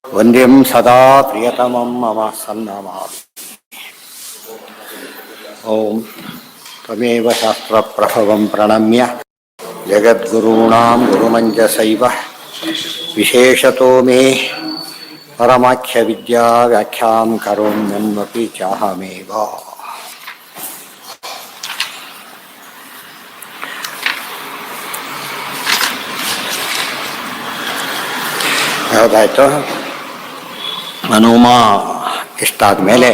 ವಂದ್ಯಂ ಸದಾ ಪ್ರಿಯತಮಂ ಮಮ ಸನ್ನಮಾಮಿ. ಓಂ ತ್ವಮೇವ ಶಾಸ್ತ್ರಪ್ರಭವಂ ಪ್ರಣಮ್ಯ ಜಗದ್ಗುರುಣಾಂ ಗುರುಮಂಜಸೈವ ವಿಶೇಷತೋ ಮೇ ಪರಮಾಖ್ಯವಿದ್ಯಾ ವ್ಯಾಖ್ಯಾಂ ಕರೋಮ್ಯನ್ವಪಿ ಚಾಹಮೇವ. ಯಾವುದಾಯ್ತು? ಹನುಮ ಇಷ್ಟಾದ ಮೇಲೆ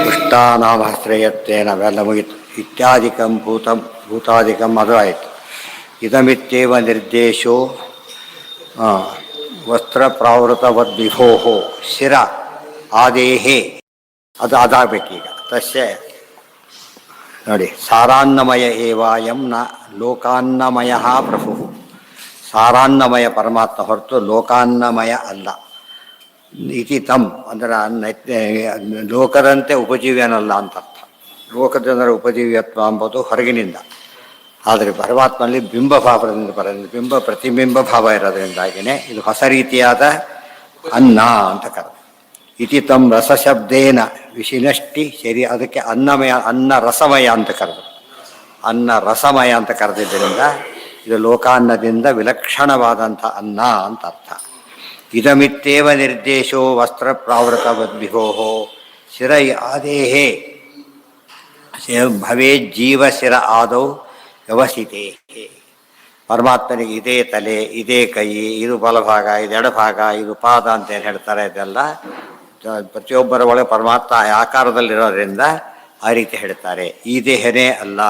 ಪುಷ್ಟಾನಾಮಾಶ್ರಯತ್ವೇನ ಅವೆಲ್ಲ ಮುಗಿತು. ಇತ್ಯಾದಿಕಂ ಭೂತಾದಿಕಂ ಅದು ಆಯಿತು. ಇದಮಿತ್ಯೇವ ನಿರ್ದೇಶೋ ವಸ್ತ್ರಪ್ರಾವೃತವದ್ವಿಭೋ ಶಿರ ಆದೇಹೇ ಅದು ಅದಾಗಬೇಕೀಗ. ತಸ್ಯ ನೋಡಿ, ಸಾರಾನ್ನಮಯ ಏವಾಯಂ ನ ಲೋಕಾನ್ನಮಯ ಪ್ರಭು. ಸಾರಾನ್ನಮಯ ಪರಮಾತ್ಮ ಹೊರತು ಲೋಕಾನ್ನಮಯ ಅಲ್ಲ. ಇತಿ ತಮ್ ಅಂದರೆ ಲೋಕದಂತೆ ಉಪಜೀವ್ಯನಲ್ಲ ಅಂತ ಅರ್ಥ. ಲೋಕದ ಉಪಜೀವ್ಯತ್ವ ಎಂಬುದು ಹೊರಗಿನಿಂದ, ಆದರೆ ಪರಮಾತ್ಮನಲ್ಲಿ ಬಿಂಬಭಾವದಿಂದ ಬರೋದ್ರಿಂದ ಪ್ರತಿಬಿಂಬ ಭಾವ ಇರೋದ್ರಿಂದಾಗಿಯೇ ಇದು ಹೊಸ ರೀತಿಯಾದ ಅನ್ನ ಅಂತ ಕರೆದು. ಇತಿ ತಮ್ ರಸಶಬ್ದೇನ ವಿಶಿನಷ್ಟಿ ಶರೀರ, ಅದಕ್ಕೆ ಅನ್ನಮಯ ಅನ್ನ ರಸಮಯ ಅಂತ ಕರೆದು. ಅನ್ನ ರಸಮಯ ಅಂತ ಕರೆದಿದ್ದರಿಂದ ಇದು ಲೋಕಾನ್ನದಿಂದ ವಿಲಕ್ಷಣವಾದಂಥ ಅನ್ನ ಅಂತ ಅರ್ಥ. ಇದಮಿತ್ತೇವ ನಿರ್ದೇಶೋ ವಸ್ತ್ರ ಪ್ರಾವೃತವದ್ವಿಭೋ ಶಿರ ಆದೇಹೇ ಭವೇತ್ ಜೀವ ಶಿರ ಆದೌ ವ್ಯವಸಿತೇ. ಪರಮಾತ್ಮನಿಗೆ ಇದೇ ತಲೆ, ಇದೇ ಕೈ, ಇದು ಬಲಭಾಗ, ಇದು ಎಡಭಾಗ, ಇದು ಪಾದ ಅಂತ ಏನು ಹೇಳ್ತಾರೆ, ಇದೆಲ್ಲ ಪ್ರತಿಯೊಬ್ಬರ ಒಳಗೆ ಪರಮಾತ್ಮ ಆಕಾರದಲ್ಲಿರೋದ್ರಿಂದ ಆ ರೀತಿ ಹೇಳ್ತಾರೆ. ಈ ದೇಹನೇ ಅಲ್ಲ,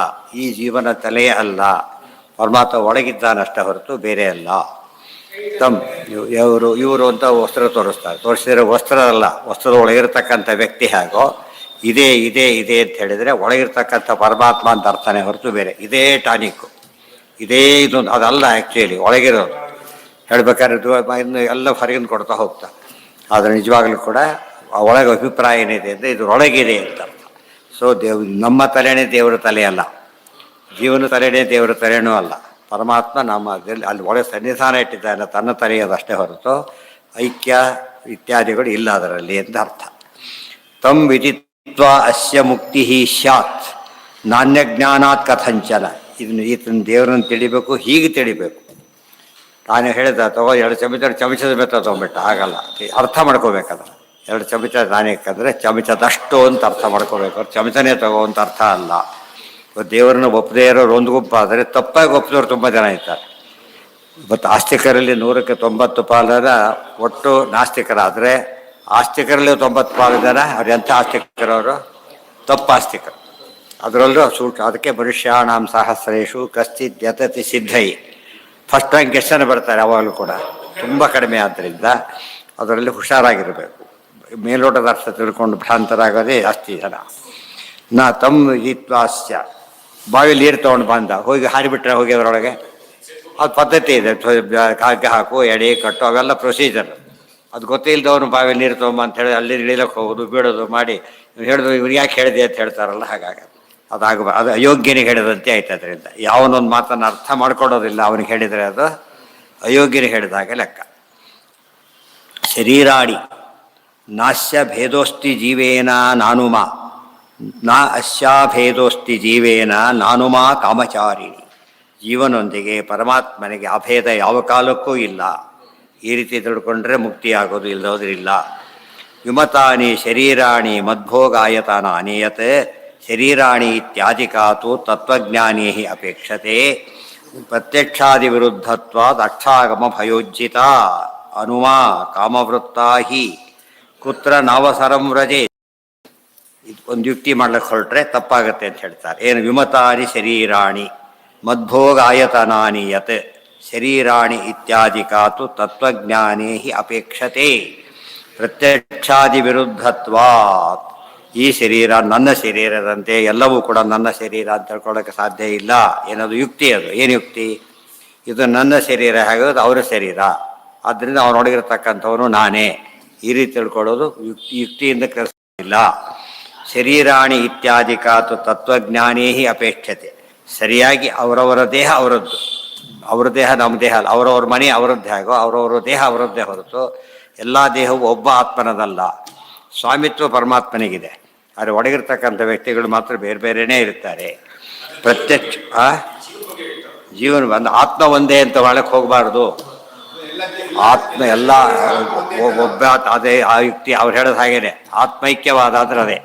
ಈ ಜೀವನ ತಲೆಯೇ ಅಲ್ಲ, ಪರಮಾತ್ಮ ಒಳಗಿದ್ದಾನಷ್ಟೇ ಹೊರತು ಬೇರೆ ಅಲ್ಲ. ತಮ್ ಇವರು ಅಂತ ವಸ್ತ್ರ ತೋರಿಸ್ತಾರೆ. ತೋರಿಸಿದ್ರೆ ವಸ್ತ್ರ ಅಲ್ಲ, ವಸ್ತ್ರದ ಒಳಗಿರ್ತಕ್ಕಂಥ ವ್ಯಕ್ತಿ ಹೇಗೋ ಇದೇ ಇದೇ ಇದೆ ಅಂತ ಹೇಳಿದರೆ ಒಳಗಿರ್ತಕ್ಕಂಥ ಪರಮಾತ್ಮ ಅಂತ ಅರ್ಥನೇ ಹೊರತು ಬೇರೆ. ಇದೇ ಟಾನಿಕ್ಕು, ಇದೇ ಇದೊಂದು ಅದಲ್ಲ. ಆ್ಯಕ್ಚುಲಿ ಒಳಗಿರೋದು ಹೇಳ್ಬೇಕಾದ್ರೆ ಇನ್ನು ಎಲ್ಲ ಹೊರಗಿನ ಕೊಡ್ತಾ ಹೋಗ್ತಾ, ಆದರೆ ನಿಜವಾಗ್ಲೂ ಕೂಡ ಒಳಗೆ ಅಭಿಪ್ರಾಯ ಏನಿದೆ ಅಂದರೆ ಇದರೊಳಗಿದೆ ಅಂತ ಅರ್ಥ. ಸೊ ನಮ್ಮ ತಲೆನೇ ದೇವರ ತಲೆ ಅಲ್ಲ, ಜೀವನ ತಲೆನೇ ದೇವರ ತಲೆನೂ ಅಲ್ಲ. ಪರಮಾತ್ಮ ನಮ್ಮ ಅಲ್ಲಿ ಒಳಗೆ ಸನ್ನಿಧಾನ ಇಟ್ಟಿದ್ದಾನೆ, ತನ್ನ ತಲೆಯೋದಷ್ಟೇ ಹೊರತು ಐಕ್ಯ ಇತ್ಯಾದಿಗಳು ಇಲ್ಲ ಅದರಲ್ಲಿ ಅಂತ ಅರ್ಥ. ತಂ ವಿದಿತ್ವ ಅಸ್ಯ ಮುಕ್ತಿ ಸ್ಯಾತ್ ನಾಣ್ಯಜ್ಞಾನಾತ್ ಕಥಂಚನ. ಈತನ ದೇವರನ್ನು ತಿಳಿಬೇಕು, ಹೀಗೆ ತಿಳಿಬೇಕು. ನಾನು ಹೇಳಿದ ತಗೋ 2 ಚಮಚದ ಮೆತ್ತ ತೊಗೊಂಬಿಟ್ಟ, ಆಗಲ್ಲ. ಅರ್ಥ ಮಾಡ್ಕೋಬೇಕಂದ್ರೆ 2 ಚಮಚ ನಾಣ್ಯಕ್ಕಂದರೆ ಚಮಚದಷ್ಟು ಅಂತ ಅರ್ಥ ಮಾಡ್ಕೋಬೇಕು, ಚಮಚನೇ ತಗೋ ಅಂತ ಅರ್ಥ ಅಲ್ಲ. ದೇವರನ್ನು ಒಪ್ಪದೇ ಇರೋರು ಒಂದು ಗುಂಪಾದರೆ ತಪ್ಪಾಗಿ ಒಪ್ಪಿದವರು ತುಂಬ ಜನ ಇರ್ತಾರೆ. ಇವತ್ತು ಆಸ್ತಿಕರಲ್ಲಿ 100ಕ್ಕೆ 90 ಪಾಲನ ಒಟ್ಟು ನಾಸ್ತಿಕರಾದರೆ, ಆಸ್ತಿಕರಲ್ಲಿ 90 ಪಾಲು ಜನ ಅವ್ರು ಎಂಥ ಆಸ್ತಿಕರವರು? ತಪ್ಪಾಸ್ತಿಕರು. ಅದರಲ್ಲೂ ಅದಕ್ಕೆ ಮನುಷ್ಯಾಣಾಂ ಸಹಸ್ರೇಶು ಕಶ್ಚಿತ್ ಯತತಿ ಸಿದ್ಧೈ. ಫಸ್ಟ್ ರ್ಯಾಂಕ್ ಎಷ್ಟು ಜನ ಬರ್ತಾರೆ? ಅವಾಗಲೂ ಕೂಡ ತುಂಬ ಕಡಿಮೆ. ಆದ್ದರಿಂದ ಅದರಲ್ಲಿ ಹುಷಾರಾಗಿರಬೇಕು. ಮೇಲೋಟದ ಅರ್ಥ ತಿಳ್ಕೊಂಡು ಭ್ರಾಂತರಾಗೋದೇ ಜಾಸ್ತಿ ಜನ. ನಾ ತಮ್ಮ ವಿದಿತ್ವಾಸ್ಯ, ಬಾವಿಲಿ ನೀರು ತೊಗೊಂಡು ಬಂದ, ಹೋಗಿ ಹಾರಿಬಿಟ್ರೆ ಹೋಗಿ ಅದರೊಳಗೆ ಅದು ಪದ್ಧತಿ ಇದೆ. ಕಾಗೆ ಹಾಕು, ಎಡೆ ಕಟ್ಟು, ಅವೆಲ್ಲ ಪ್ರೊಸೀಜರ್. ಅದು ಗೊತ್ತಿಲ್ಲದವನು ಬಾವಿಲಿ ನೀರು ತೊಗೊಂಬ ಅಂತ ಹೇಳಿ ಅಲ್ಲಿ ಇಳಿಲಕ್ಕೆ ಹೋಗೋದು, ಬೀಳೋದು ಮಾಡಿ ಹೇಳಿದ್ರು ಇವ್ರು ಯಾಕೆ ಹೇಳಿದೆ ಅಂತ ಹೇಳ್ತಾರಲ್ಲ, ಹಾಗಾಗಿ ಅದು ಅಯೋಗ್ಯನಿಗೆ ಹೇಳಿದಂತೆ ಆಯ್ತು. ಅದರಿಂದ ಯಾವನೊಂದು ಮಾತನ್ನು ಅರ್ಥ ಮಾಡ್ಕೊಡೋದಿಲ್ಲ ಅವನಿಗೆ ಹೇಳಿದರೆ ಅದು ಅಯೋಗ್ಯನಿಗೆ ಹೇಳಿದಾಗ ಲೆಕ್ಕ. ಶರೀರಾಣಿ ನಾಸ್ಯ ಭೇದೋಸ್ತಿ ಜೀವೇನ ನಾನುಮ ನಾ ಅಸ್ಯಾಭೇದೋಸ್ತಿ ಜೀವೇನ ನಾನುಮ ಕಾಮಚಾರಿಣಿ. ಜೀವನೊಂದಿಗೆ ಪರಮಾತ್ಮನಿಗೆ ಅಭೇದ ಯಾವ ಕಾಲಕ್ಕೂ ಇಲ್ಲ. ಈ ರೀತಿ ತಿಳ್ಕೊಂಡ್ರೆ ಮುಕ್ತಿಯಾಗೋದು, ಇಲ್ಲದೋದ್ರಿಲ್ಲ. ವಿಮತಾನಿ ಶರೀರಾಣಿ ಮದ್ಭೋಗಾಯತಾನಾನಿ ಯತ್ ಶರೀರಾಣಿ ಇತ್ಯಾದಿಕಾತು ತತ್ವಜ್ಞಾನಿ ಅಪೇಕ್ಷತೆ ಪ್ರತ್ಯಕ್ಷಾದಿ ವಿರುದ್ಧತ್ವಾದ್ ಅಕ್ಷಾಗಮ ಭಯೋಜ್ಜಿತ ಅನುಮಾ ಕಾಮವೃತ್ತಾ ಹಿ ಕುತ್ರ ನಾವಸರಂ ವ್ರಜೆ. ಒಂದು ಯುಕ್ತಿ ಮಾಡ್ಲಿಕ್ಕೆ ಹೊರಟ್ರೆ ತಪ್ಪಾಗತ್ತೆ ಅಂತ ಹೇಳ್ತಾರೆ. ಏನು? ವಿಮತಾನಿ ಶರೀರಾಣಿ ಮದ್ಭೋಗಾಯತನಾನಿ ಯತ್ ಶರೀರಾಣಿ ಇತ್ಯಾದಿಕಾತು ತತ್ವಜ್ಞಾನೇ ಅಪೇಕ್ಷತೆ ಪ್ರತ್ಯಕ್ಷಾದಿ ವಿರುದ್ಧತ್ವಾತ್. ಈ ಶರೀರ ನನ್ನ ಶರೀರದಂತೆ, ಎಲ್ಲವೂ ಕೂಡ ನನ್ನ ಶರೀರ ಅಂತ ತಿಳ್ಕೊಳ್ಳೋಕ್ಕೆ ಸಾಧ್ಯ ಇಲ್ಲ. ಏನದು ಯುಕ್ತಿ? ಅದು ಏನು ಯುಕ್ತಿ? ಇದು ನನ್ನ ಶರೀರ ಹಾಗೋದು ಅವರ ಶರೀರ, ಆದ್ದರಿಂದ ಅವನೊಳಗಿರ್ತಕ್ಕಂಥವನು ನಾನೇ. ಈ ರೀತಿ ತಿಳ್ಕೊಳ್ಳೋದು ಯುಕ್ತಿಯಿಂದ ಕೆಲಸ ಇಲ್ಲ. ಶರೀರಾಣಿ ಇತ್ಯಾದಿಕಾತು ತತ್ವಜ್ಞಾನೇ ಅಪೇಕ್ಷತೆ. ಸರಿಯಾಗಿ ಅವರವರ ದೇಹ ಅವರದ್ದು, ಅವ್ರ ದೇಹ ನಮ್ಮ ದೇಹ ಅಲ್ಲ, ಅವರವ್ರ ಮನೆ ಅವರದ್ದೇ ಆಗೋ, ಅವರವ್ರ ದೇಹ ಅವರದ್ದೇ ಹೊರತು ಎಲ್ಲ ದೇಹವು ಒಬ್ಬ ಆತ್ಮನದಲ್ಲ. ಸ್ವಾಮಿತ್ವ ಪರಮಾತ್ಮನಿಗಿದೆ. ಆದರೆ ಒಳಗಿರ್ತಕ್ಕಂಥ ವ್ಯಕ್ತಿಗಳು ಮಾತ್ರ ಬೇರೆ ಬೇರೆಯೇ ಇರ್ತಾರೆ. ಪ್ರತ್ಯಕ್ಷ ಜೀವನ ಒಂದು ಆತ್ಮ ಒಂದೇ ಅಂತ ಒಳಕ್ಕೆ ಹೋಗಬಾರ್ದು. ಆತ್ಮ ಎಲ್ಲ ಒಬ್ಬ, ಅದೇ ಆ ಯುಕ್ತಿ ಅವ್ರು ಹೇಳೋದು ಹಾಗೇನೆ. ಆತ್ಮೈಕ್ಯವಾದ ಅಂದ್ರೆ ಅದೇ,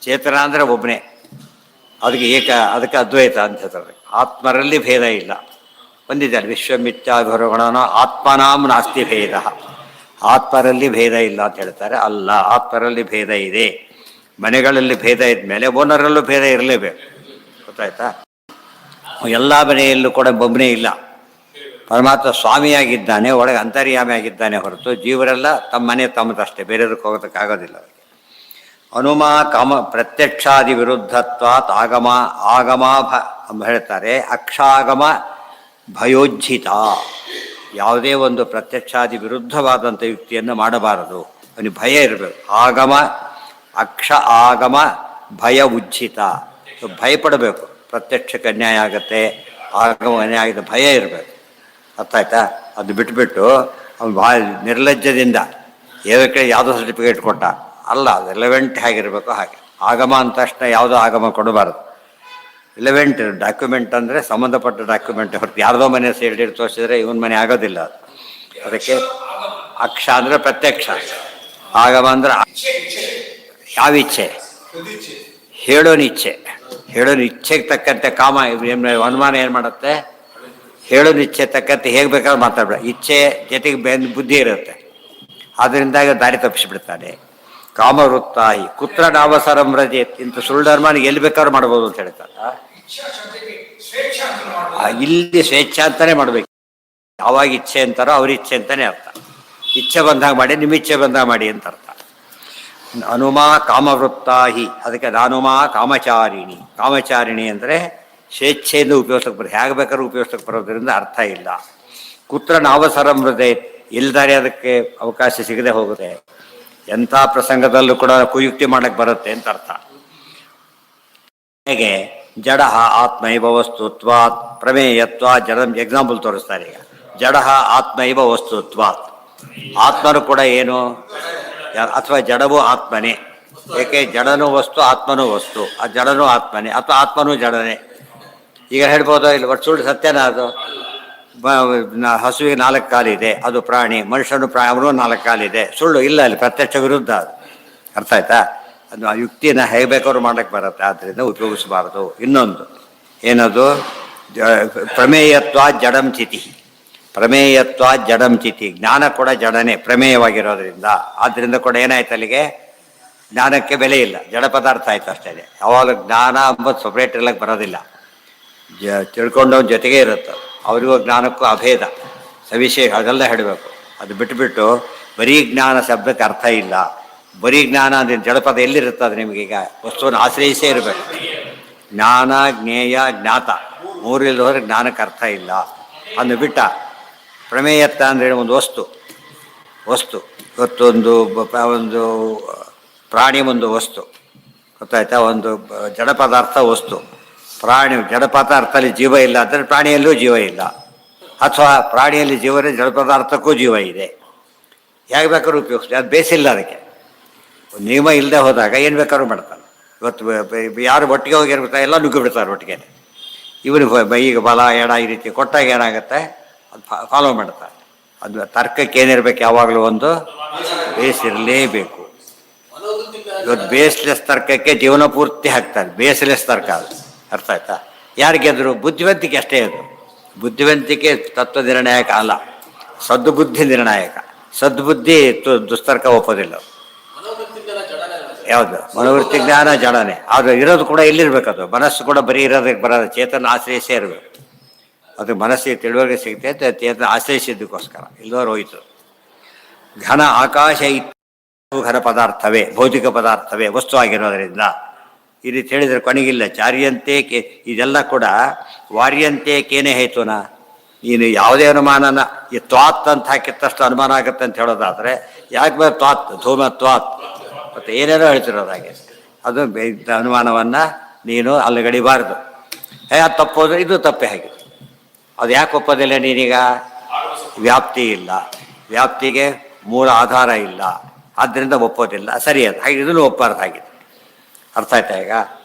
ಚೇತನ ಅಂದರೆ ಒಬ್ಬನೇ, ಅದಕ್ಕೆ ಅದ್ವೈತ ಅಂತ ಹೇಳ್ತಾರೆ. ಆತ್ಮರಲ್ಲಿ ಭೇದ ಇಲ್ಲ. ಬಂದಿದ್ದಾರೆ ವಿಶ್ವಮಿಥ್ಯಾಭಿರುಗಣನೋ ಆತ್ಮನಾಂ ನಾಸ್ತಿ ಭೇದ. ಆತ್ಮರಲ್ಲಿ ಭೇದ ಇಲ್ಲ ಅಂತ ಹೇಳ್ತಾರೆ. ಅಲ್ಲ, ಆತ್ಮರಲ್ಲಿ ಭೇದ ಇದೆ. ಮನೆಗಳಲ್ಲಿ ಭೇದ ಇದ್ಮೇಲೆ ಓನರಲ್ಲೂ ಭೇದ ಇರಲೇಬೇಕು. ಗೊತ್ತಾಯ್ತಾ? ಎಲ್ಲ ಮನೆಯಲ್ಲೂ ಕೂಡ ಒಬ್ಬನೇ ಇಲ್ಲ. ಪರಮಾತ್ಮ ಸ್ವಾಮಿಯಾಗಿದ್ದಾನೆ, ಒಳಗೆ ಅಂತರ್ಯಾಮಿ ಆಗಿದ್ದಾನೆ ಹೊರತು ಜೀವರೆಲ್ಲ ತಮ್ಮ ಮನೆ ತಮ್ಮದಷ್ಟೇ, ಬೇರೆಯವ್ರಿಗೆ ಹೋಗೋದಕ್ಕಾಗೋದಿಲ್ಲ. ಅನುಮಾ ಕಾಮ ಪ್ರತ್ಯಕ್ಷಾದಿ ವಿರುದ್ಧತ್ವಾತ್ ಆಗಮ ಹೇಳ್ತಾರೆ. ಅಕ್ಷಾಗಮ ಭಯೋಜ್ಜಿತ. ಯಾವುದೇ ಒಂದು ಪ್ರತ್ಯಕ್ಷಾದಿ ವಿರುದ್ಧವಾದಂಥ ಯುಕ್ತಿಯನ್ನು ಮಾಡಬಾರದು. ಅವನಿಗೆ ಭಯ ಇರಬೇಕು. ಆಗಮ ಭಯ ಉಜ್ಜಿತ. ಭಯಪಡಬೇಕು. ಪ್ರತ್ಯಕ್ಷಕ್ಕೆ ಅನ್ಯಾಯ ಆಗುತ್ತೆ, ಆಗಮ ಅನ್ಯಾಯ ಆಗಿದೆ, ಭಯ ಇರಬೇಕು. ಅರ್ಥ ಆಯ್ತಾ? ಅದು ಬಿಟ್ಬಿಟ್ಟು ಅವ್ನು ಭಾಳ ನಿರ್ಲಜ್ಜದಿಂದ ಏನಕ್ಕೆ ಯಾವುದೋ ಸರ್ಟಿಫಿಕೇಟ್ ಕೊಟ್ಟ ಅಲ್ಲ, ರಿಲೆವೆಂಟ್ ಹೇಗಿರಬೇಕು ಹಾಗೆ. ಆಗಮ ಅಂದ ತಕ್ಷಣ ಯಾವುದೋ ಆಗಮ ಕೊಡಬಾರದು. ರಿಲೆವೆಂಟ್ ಡಾಕ್ಯುಮೆಂಟ್ ಅಂದರೆ ಸಂಬಂಧಪಟ್ಟ ಡಾಕ್ಯುಮೆಂಟ್ ಹೊರತು ಯಾರ್ದೋ ಮನೆ ಸೇರಿ ತೋರಿಸಿದ್ರೆ ಇವನ ಮನೆ ಆಗೋದಿಲ್ಲ. ಅದಕ್ಕೆ ಅಕ್ಷ ಅಂದರೆ ಪ್ರತ್ಯಕ್ಷ, ಆಗಮ ಅಂದರೆ ಯಾವ ಇಚ್ಛೆ, ಹೇಳೋನ ಇಚ್ಛೆಗೆ ತಕ್ಕಂತೆ ಕಾಮ ಅನುಮಾನ ಏನು ಮಾಡುತ್ತೆ, ಹೇಳೋನ ಇಚ್ಛೆ ತಕ್ಕಂತೆ ಹೇಗೆ ಬೇಕಾದ್ರೂ ಮಾತಾಡ್ಬೇಡ. ಇಚ್ಛೆ ಜೊತೆಗೆ ಬುದ್ಧಿ ಇರುತ್ತೆ, ಅದರಿಂದಾಗಿ ದಾರಿ ತಪ್ಪಿಸಿಬಿಡ್ತಾನೆ. ಕಾಮವೃತ್ತಾಹಿ ಕುತ್ರ ನಾವಸರಂ ರಜೇತ್. ಇಂಥ ಸುಳ್ಳು ಎಲ್ಲಿ ಬೇಕಾದ್ರೂ ಮಾಡ್ಬೋದು ಅಂತ ಹೇಳ್ತಾರೆ. ಇಲ್ಲಿ ಸ್ವೇಚ್ಛಾ ಅಂತಾನೆ ಮಾಡ್ಬೇಕು. ಯಾವಾಗ ಇಚ್ಛೆ ಅಂತಾರೋ ಅವ್ರ ಇಚ್ಛೆ ಅಂತಾನೆ ಅರ್ಥ. ಇಚ್ಛೆ ಬಂದಾಗ ಮಾಡಿ, ನಿಮ್ಮ ಇಚ್ಛೆ ಬಂದಾಗ ಮಾಡಿ ಅಂತ ಅರ್ಥ. ಅನುಮಾ ಕಾಮವೃತ್ತಾಹಿ, ಅದಕ್ಕೆ ನಾನುಮಾ ಕಾಮಚಾರಿಣಿ ಅಂದರೆ ಸ್ವೇಚ್ಛೆಯಿಂದ ಉಪಯೋಗಿಸಕ್ಕೆ ಬರೋದು, ಹೇಗೆ ಬೇಕಾದ್ರೂ ಉಪಯೋಗಿಸಕ್ಕೆ ಬರೋದ್ರಿಂದ ಅರ್ಥ ಇಲ್ಲ. ಕುತ್ರ ನಾವಸರಂ ಹೃದಯ, ಇಲ್ದಾರೆ ಅದಕ್ಕೆ ಅವಕಾಶ ಸಿಗದೆ ಹೋಗುತ್ತೆ. ಎಂಥ ಪ್ರಸಂಗದಲ್ಲೂ ಕೂಡ ಕುಯುಕ್ತಿ ಮಾಡಕ್ಕೆ ಬರುತ್ತೆ ಅಂತ ಅರ್ಥ. ಹೇಗೆ ಜಡ ಆತ್ಮೈವ ವಸ್ತುತ್ವಾತ್ ಪ್ರಮೇಯತ್ವ ಜಡ. ಎಕ್ಸಾಂಪಲ್ ತೋರಿಸ್ತಾರೆ. ಈಗ ಜಡ ಆತ್ಮೈವ ವಸ್ತುತ್ವಾತ್, ಆತ್ಮನು ಕೂಡ ಏನು, ಅಥವಾ ಜಡವೂ ಆತ್ಮನೇ. ಏಕೆ ಜಡನೂ ವಸ್ತು ಆತ್ಮನೂ ವಸ್ತು, ಆ ಜಡನೂ ಆತ್ಮನೇ ಅಥವಾ ಆತ್ಮನೂ ಜಡನೇ. ಈಗ ಹೇಳ್ಬೋದೋ ಇಲ್ಲ, ಒಟ್ಟು ಸುಳ್ಳು ಸತ್ಯನ ಅದು. ಹಸುವಿಗೆ 4 ಕಾಲಿದೆ, ಅದು ಪ್ರಾಣಿ. ಮನುಷ್ಯನು ಅವನು 4 ಕಾಲಿದೆ, ಸುಳ್ಳು ಇಲ್ಲ. ಅಲ್ಲಿ ಪ್ರತ್ಯಕ್ಷ ವಿರುದ್ಧ ಅದು. ಅರ್ಥ ಆಯ್ತಾ? ಅದು ಆ ಯುಕ್ತಿನ ಹೇಗೆ ಬೇಕಾದ್ರೂ ಮಾಡಕ್ಕೆ ಬರುತ್ತೆ, ಆದ್ದರಿಂದ ಉಪಯೋಗಿಸಬಾರದು. ಇನ್ನೊಂದು ಏನದು, ಪ್ರಮೇಯತ್ವ ಜಡಂ ಚಿತಿ. ಜ್ಞಾನ ಕೂಡ ಜಡನೆ, ಪ್ರಮೇಯವಾಗಿರೋದ್ರಿಂದ. ಆದ್ದರಿಂದ ಕೂಡ ಏನಾಯ್ತು, ಅಲ್ಲಿಗೆ ಜ್ಞಾನಕ್ಕೆ ಬೆಲೆ ಇಲ್ಲ, ಜಡ ಪದಾರ್ಥ ಆಯ್ತು ಅಷ್ಟೇ. ಯಾವಾಗ ಜ್ಞಾನ ಅಂಬದು ಸಪ್ರೇಟ್ ಇರ್ಲಕ್ಕೆ ಬರೋದಿಲ್ಲ, ತಿಳ್ಕೊಂಡವನ ಜೊತೆಗೇ ಇರುತ್ತೆ. ಅವರಿಗೂ ಜ್ಞಾನಕ್ಕೂ ಅಭೇದ ಸವಿಶೇಷ, ಅದೆಲ್ಲ ಹೇಳಬೇಕು. ಅದು ಬಿಟ್ಟುಬಿಟ್ಟು ಬರೀ ಜ್ಞಾನ ಶಬ್ದಕ್ಕೆ ಅರ್ಥ ಇಲ್ಲ. ಬರೀ ಜ್ಞಾನ ಅಂದರೆ ಜಡಪದ ಎಲ್ಲಿರುತ್ತದೆ ನಿಮಗೀಗ? ವಸ್ತುವನ್ನು ಆಶ್ರಯಿಸೇ ಇರಬೇಕು. ಜ್ಞಾನ, ಜ್ಞೇಯ, ಜ್ಞಾತ ಮೂರಿಲ್ಲದೆ ಹೋದರೆ ಜ್ಞಾನಕ್ಕೆ ಅರ್ಥ ಇಲ್ಲ. ಅಂದು ಬಿಟ್ಟ ಪ್ರಮೇಯತ್ವ ಅಂದರೆ ಒಂದು ವಸ್ತು ಇವತ್ತೊಂದು ಒಂದು ಪ್ರಾಣಿ ಒಂದು ವಸ್ತು, ಗೊತ್ತಾಯ್ತಾ? ಒಂದು ಜಡ ಪದಾರ್ಥ ವಸ್ತು. ಜಡ ಪದಾರ್ಥದಲ್ಲಿ ಜೀವ ಇಲ್ಲ ಅಂದರೆ ಪ್ರಾಣಿಯಲ್ಲೂ ಜೀವ ಇಲ್ಲ, ಅಥವಾ ಪ್ರಾಣಿಯಲ್ಲಿ ಜೀವ ಇದೆ, ಜಡ ಪದಾರ್ಥಕ್ಕೂ ಜೀವ ಇದೆ. ಹೇಗೆ ಬೇಕಾದ್ರೂ ಉಪಯೋಗಿಸ್ತೀವಿ, ಅದು ಬೇಸಿಲ್ಲ. ಅದಕ್ಕೆ ನಿಯಮ ಇಲ್ಲದೆ ಹೋದಾಗ ಏನು ಬೇಕಾದ್ರೂ ಮಾಡ್ತಾನೆ. ಇವತ್ತು ಯಾರು ಒಟ್ಟಿಗೆ ಹೋಗಿರ್ತಾರೆ, ಎಲ್ಲ ನುಗ್ಗಿ ಬಿಡ್ತಾರೆ ಒಟ್ಟಿಗೆ. ಇವನು ಈಗ ಬಲ ಎಡ ಈ ರೀತಿ ಕೊಟ್ಟಾಗ ಏನಾಗುತ್ತೆ, ಅದು ಫಾಲೋ ಮಾಡ್ತಾರೆ. ಅದು ತರ್ಕಕ್ಕೆ ಏನಿರ್ಬೇಕು, ಯಾವಾಗಲೂ ಒಂದು ಬೇಸ್ ಇರಲೇಬೇಕು. ಇವತ್ತು ಬೇಸ್ಲೆಸ್ ತರ್ಕಕ್ಕೆ ಜೀವನ ಪೂರ್ತಿ ಹಾಕ್ತಾರೆ, ಬೇಸ್ಲೆಸ್ ತರ್ಕ ಅದು. ಅರ್ಥ ಆಯ್ತಾ? ಯಾರು ಗೆದ್ರು? ಬುದ್ಧಿವಂತಿಕೆ ಅಷ್ಟೇ. ಅದು ಬುದ್ಧಿವಂತಿಕೆ ತತ್ವ ನಿರ್ಣಾಯಕ ಅಲ್ಲ, ಸದ್ಬುದ್ಧಿ ನಿರ್ಣಾಯಕ. ಸದ್ಬುದ್ಧಿ ದುಸ್ತರ್ಕ ಒಪ್ಪೋದಿಲ್ಲ. ಯಾವುದು ಮನೋವೃತ್ತಿ ಜ್ಞಾನ ಜಡನೆ. ಅದು ಇರೋದು ಕೂಡ ಎಲ್ಲಿರ್ಬೇಕು, ಅದು ಮನಸ್ಸು ಕೂಡ ಬರೀ ಇರೋದಕ್ಕೆ ಬರೋದು, ಚೇತನ ಆಶ್ರಯಿಸೇ ಇರಬೇಕು. ಅದು ಮನಸ್ಸಿಗೆ ತಿಳುವಳಿಕೆ ಸಿಗುತ್ತೆ, ಚೇತನ ಆಶ್ರಯಿಸಿದ್ದಕ್ಕೋಸ್ಕರ. ಇಲ್ಲದವ್ರು ಹೋಯ್ತು. ಘನ ಆಕಾಶ ಘನ ಪದಾರ್ಥವೇ, ಭೌತಿಕ ಪದಾರ್ಥವೇ ವಸ್ತು ಆಗಿರೋದರಿಂದ ಈ ರೀತಿ ಹೇಳಿದರೆ ಕೊನೆಗಿಲ್ಲ. ಚಾರ್ಯಂತೆ ಇದೆಲ್ಲ ಕೂಡ ವಾರ್ಯಂತೆ ಕೇನೆ ಹೇತುನ. ನೀನು ಯಾವುದೇ ಅನುಮಾನನ ಈ ತ್ವಾತ್ ಅಂತ ಹಾಕಿದಷ್ಟು ಅನುಮಾನ ಆಗುತ್ತೆ ಅಂತ ಹೇಳೋದಾದರೆ, ಯಾಕೆ ಬೇರೆ ತ್ವಾತ್ ಧೂಮ ತ್ವಾತ್ ಮತ್ತು ಏನೇನೋ ಹೇಳ್ತಿರೋದಾಗೆ ಅದು ಅನುಮಾನವನ್ನು ನೀನು ಅಲ್ಲಿಗಡಿಬಾರ್ದು. ಅದು ತಪ್ಪೋದ್ರೆ ಇದು ತಪ್ಪೇ ಆಗಿದೆ. ಅದು ಯಾಕೆ ಒಪ್ಪೋದಿಲ್ಲ ನೀನೀಗ? ವ್ಯಾಪ್ತಿ ಇಲ್ಲ, ವ್ಯಾಪ್ತಿಗೆ ಮೂಲ ಆಧಾರ ಇಲ್ಲ, ಆದ್ದರಿಂದ ಒಪ್ಪೋದಿಲ್ಲ. ಸರಿ, ಅದು ಹಾಗೆ ಇದನ್ನು ಒಪ್ಪಬಾರ್ದು. ಹಾಗಿದೆ ಅರ್ಥ ಆಯ್ತಾ? ಈಗ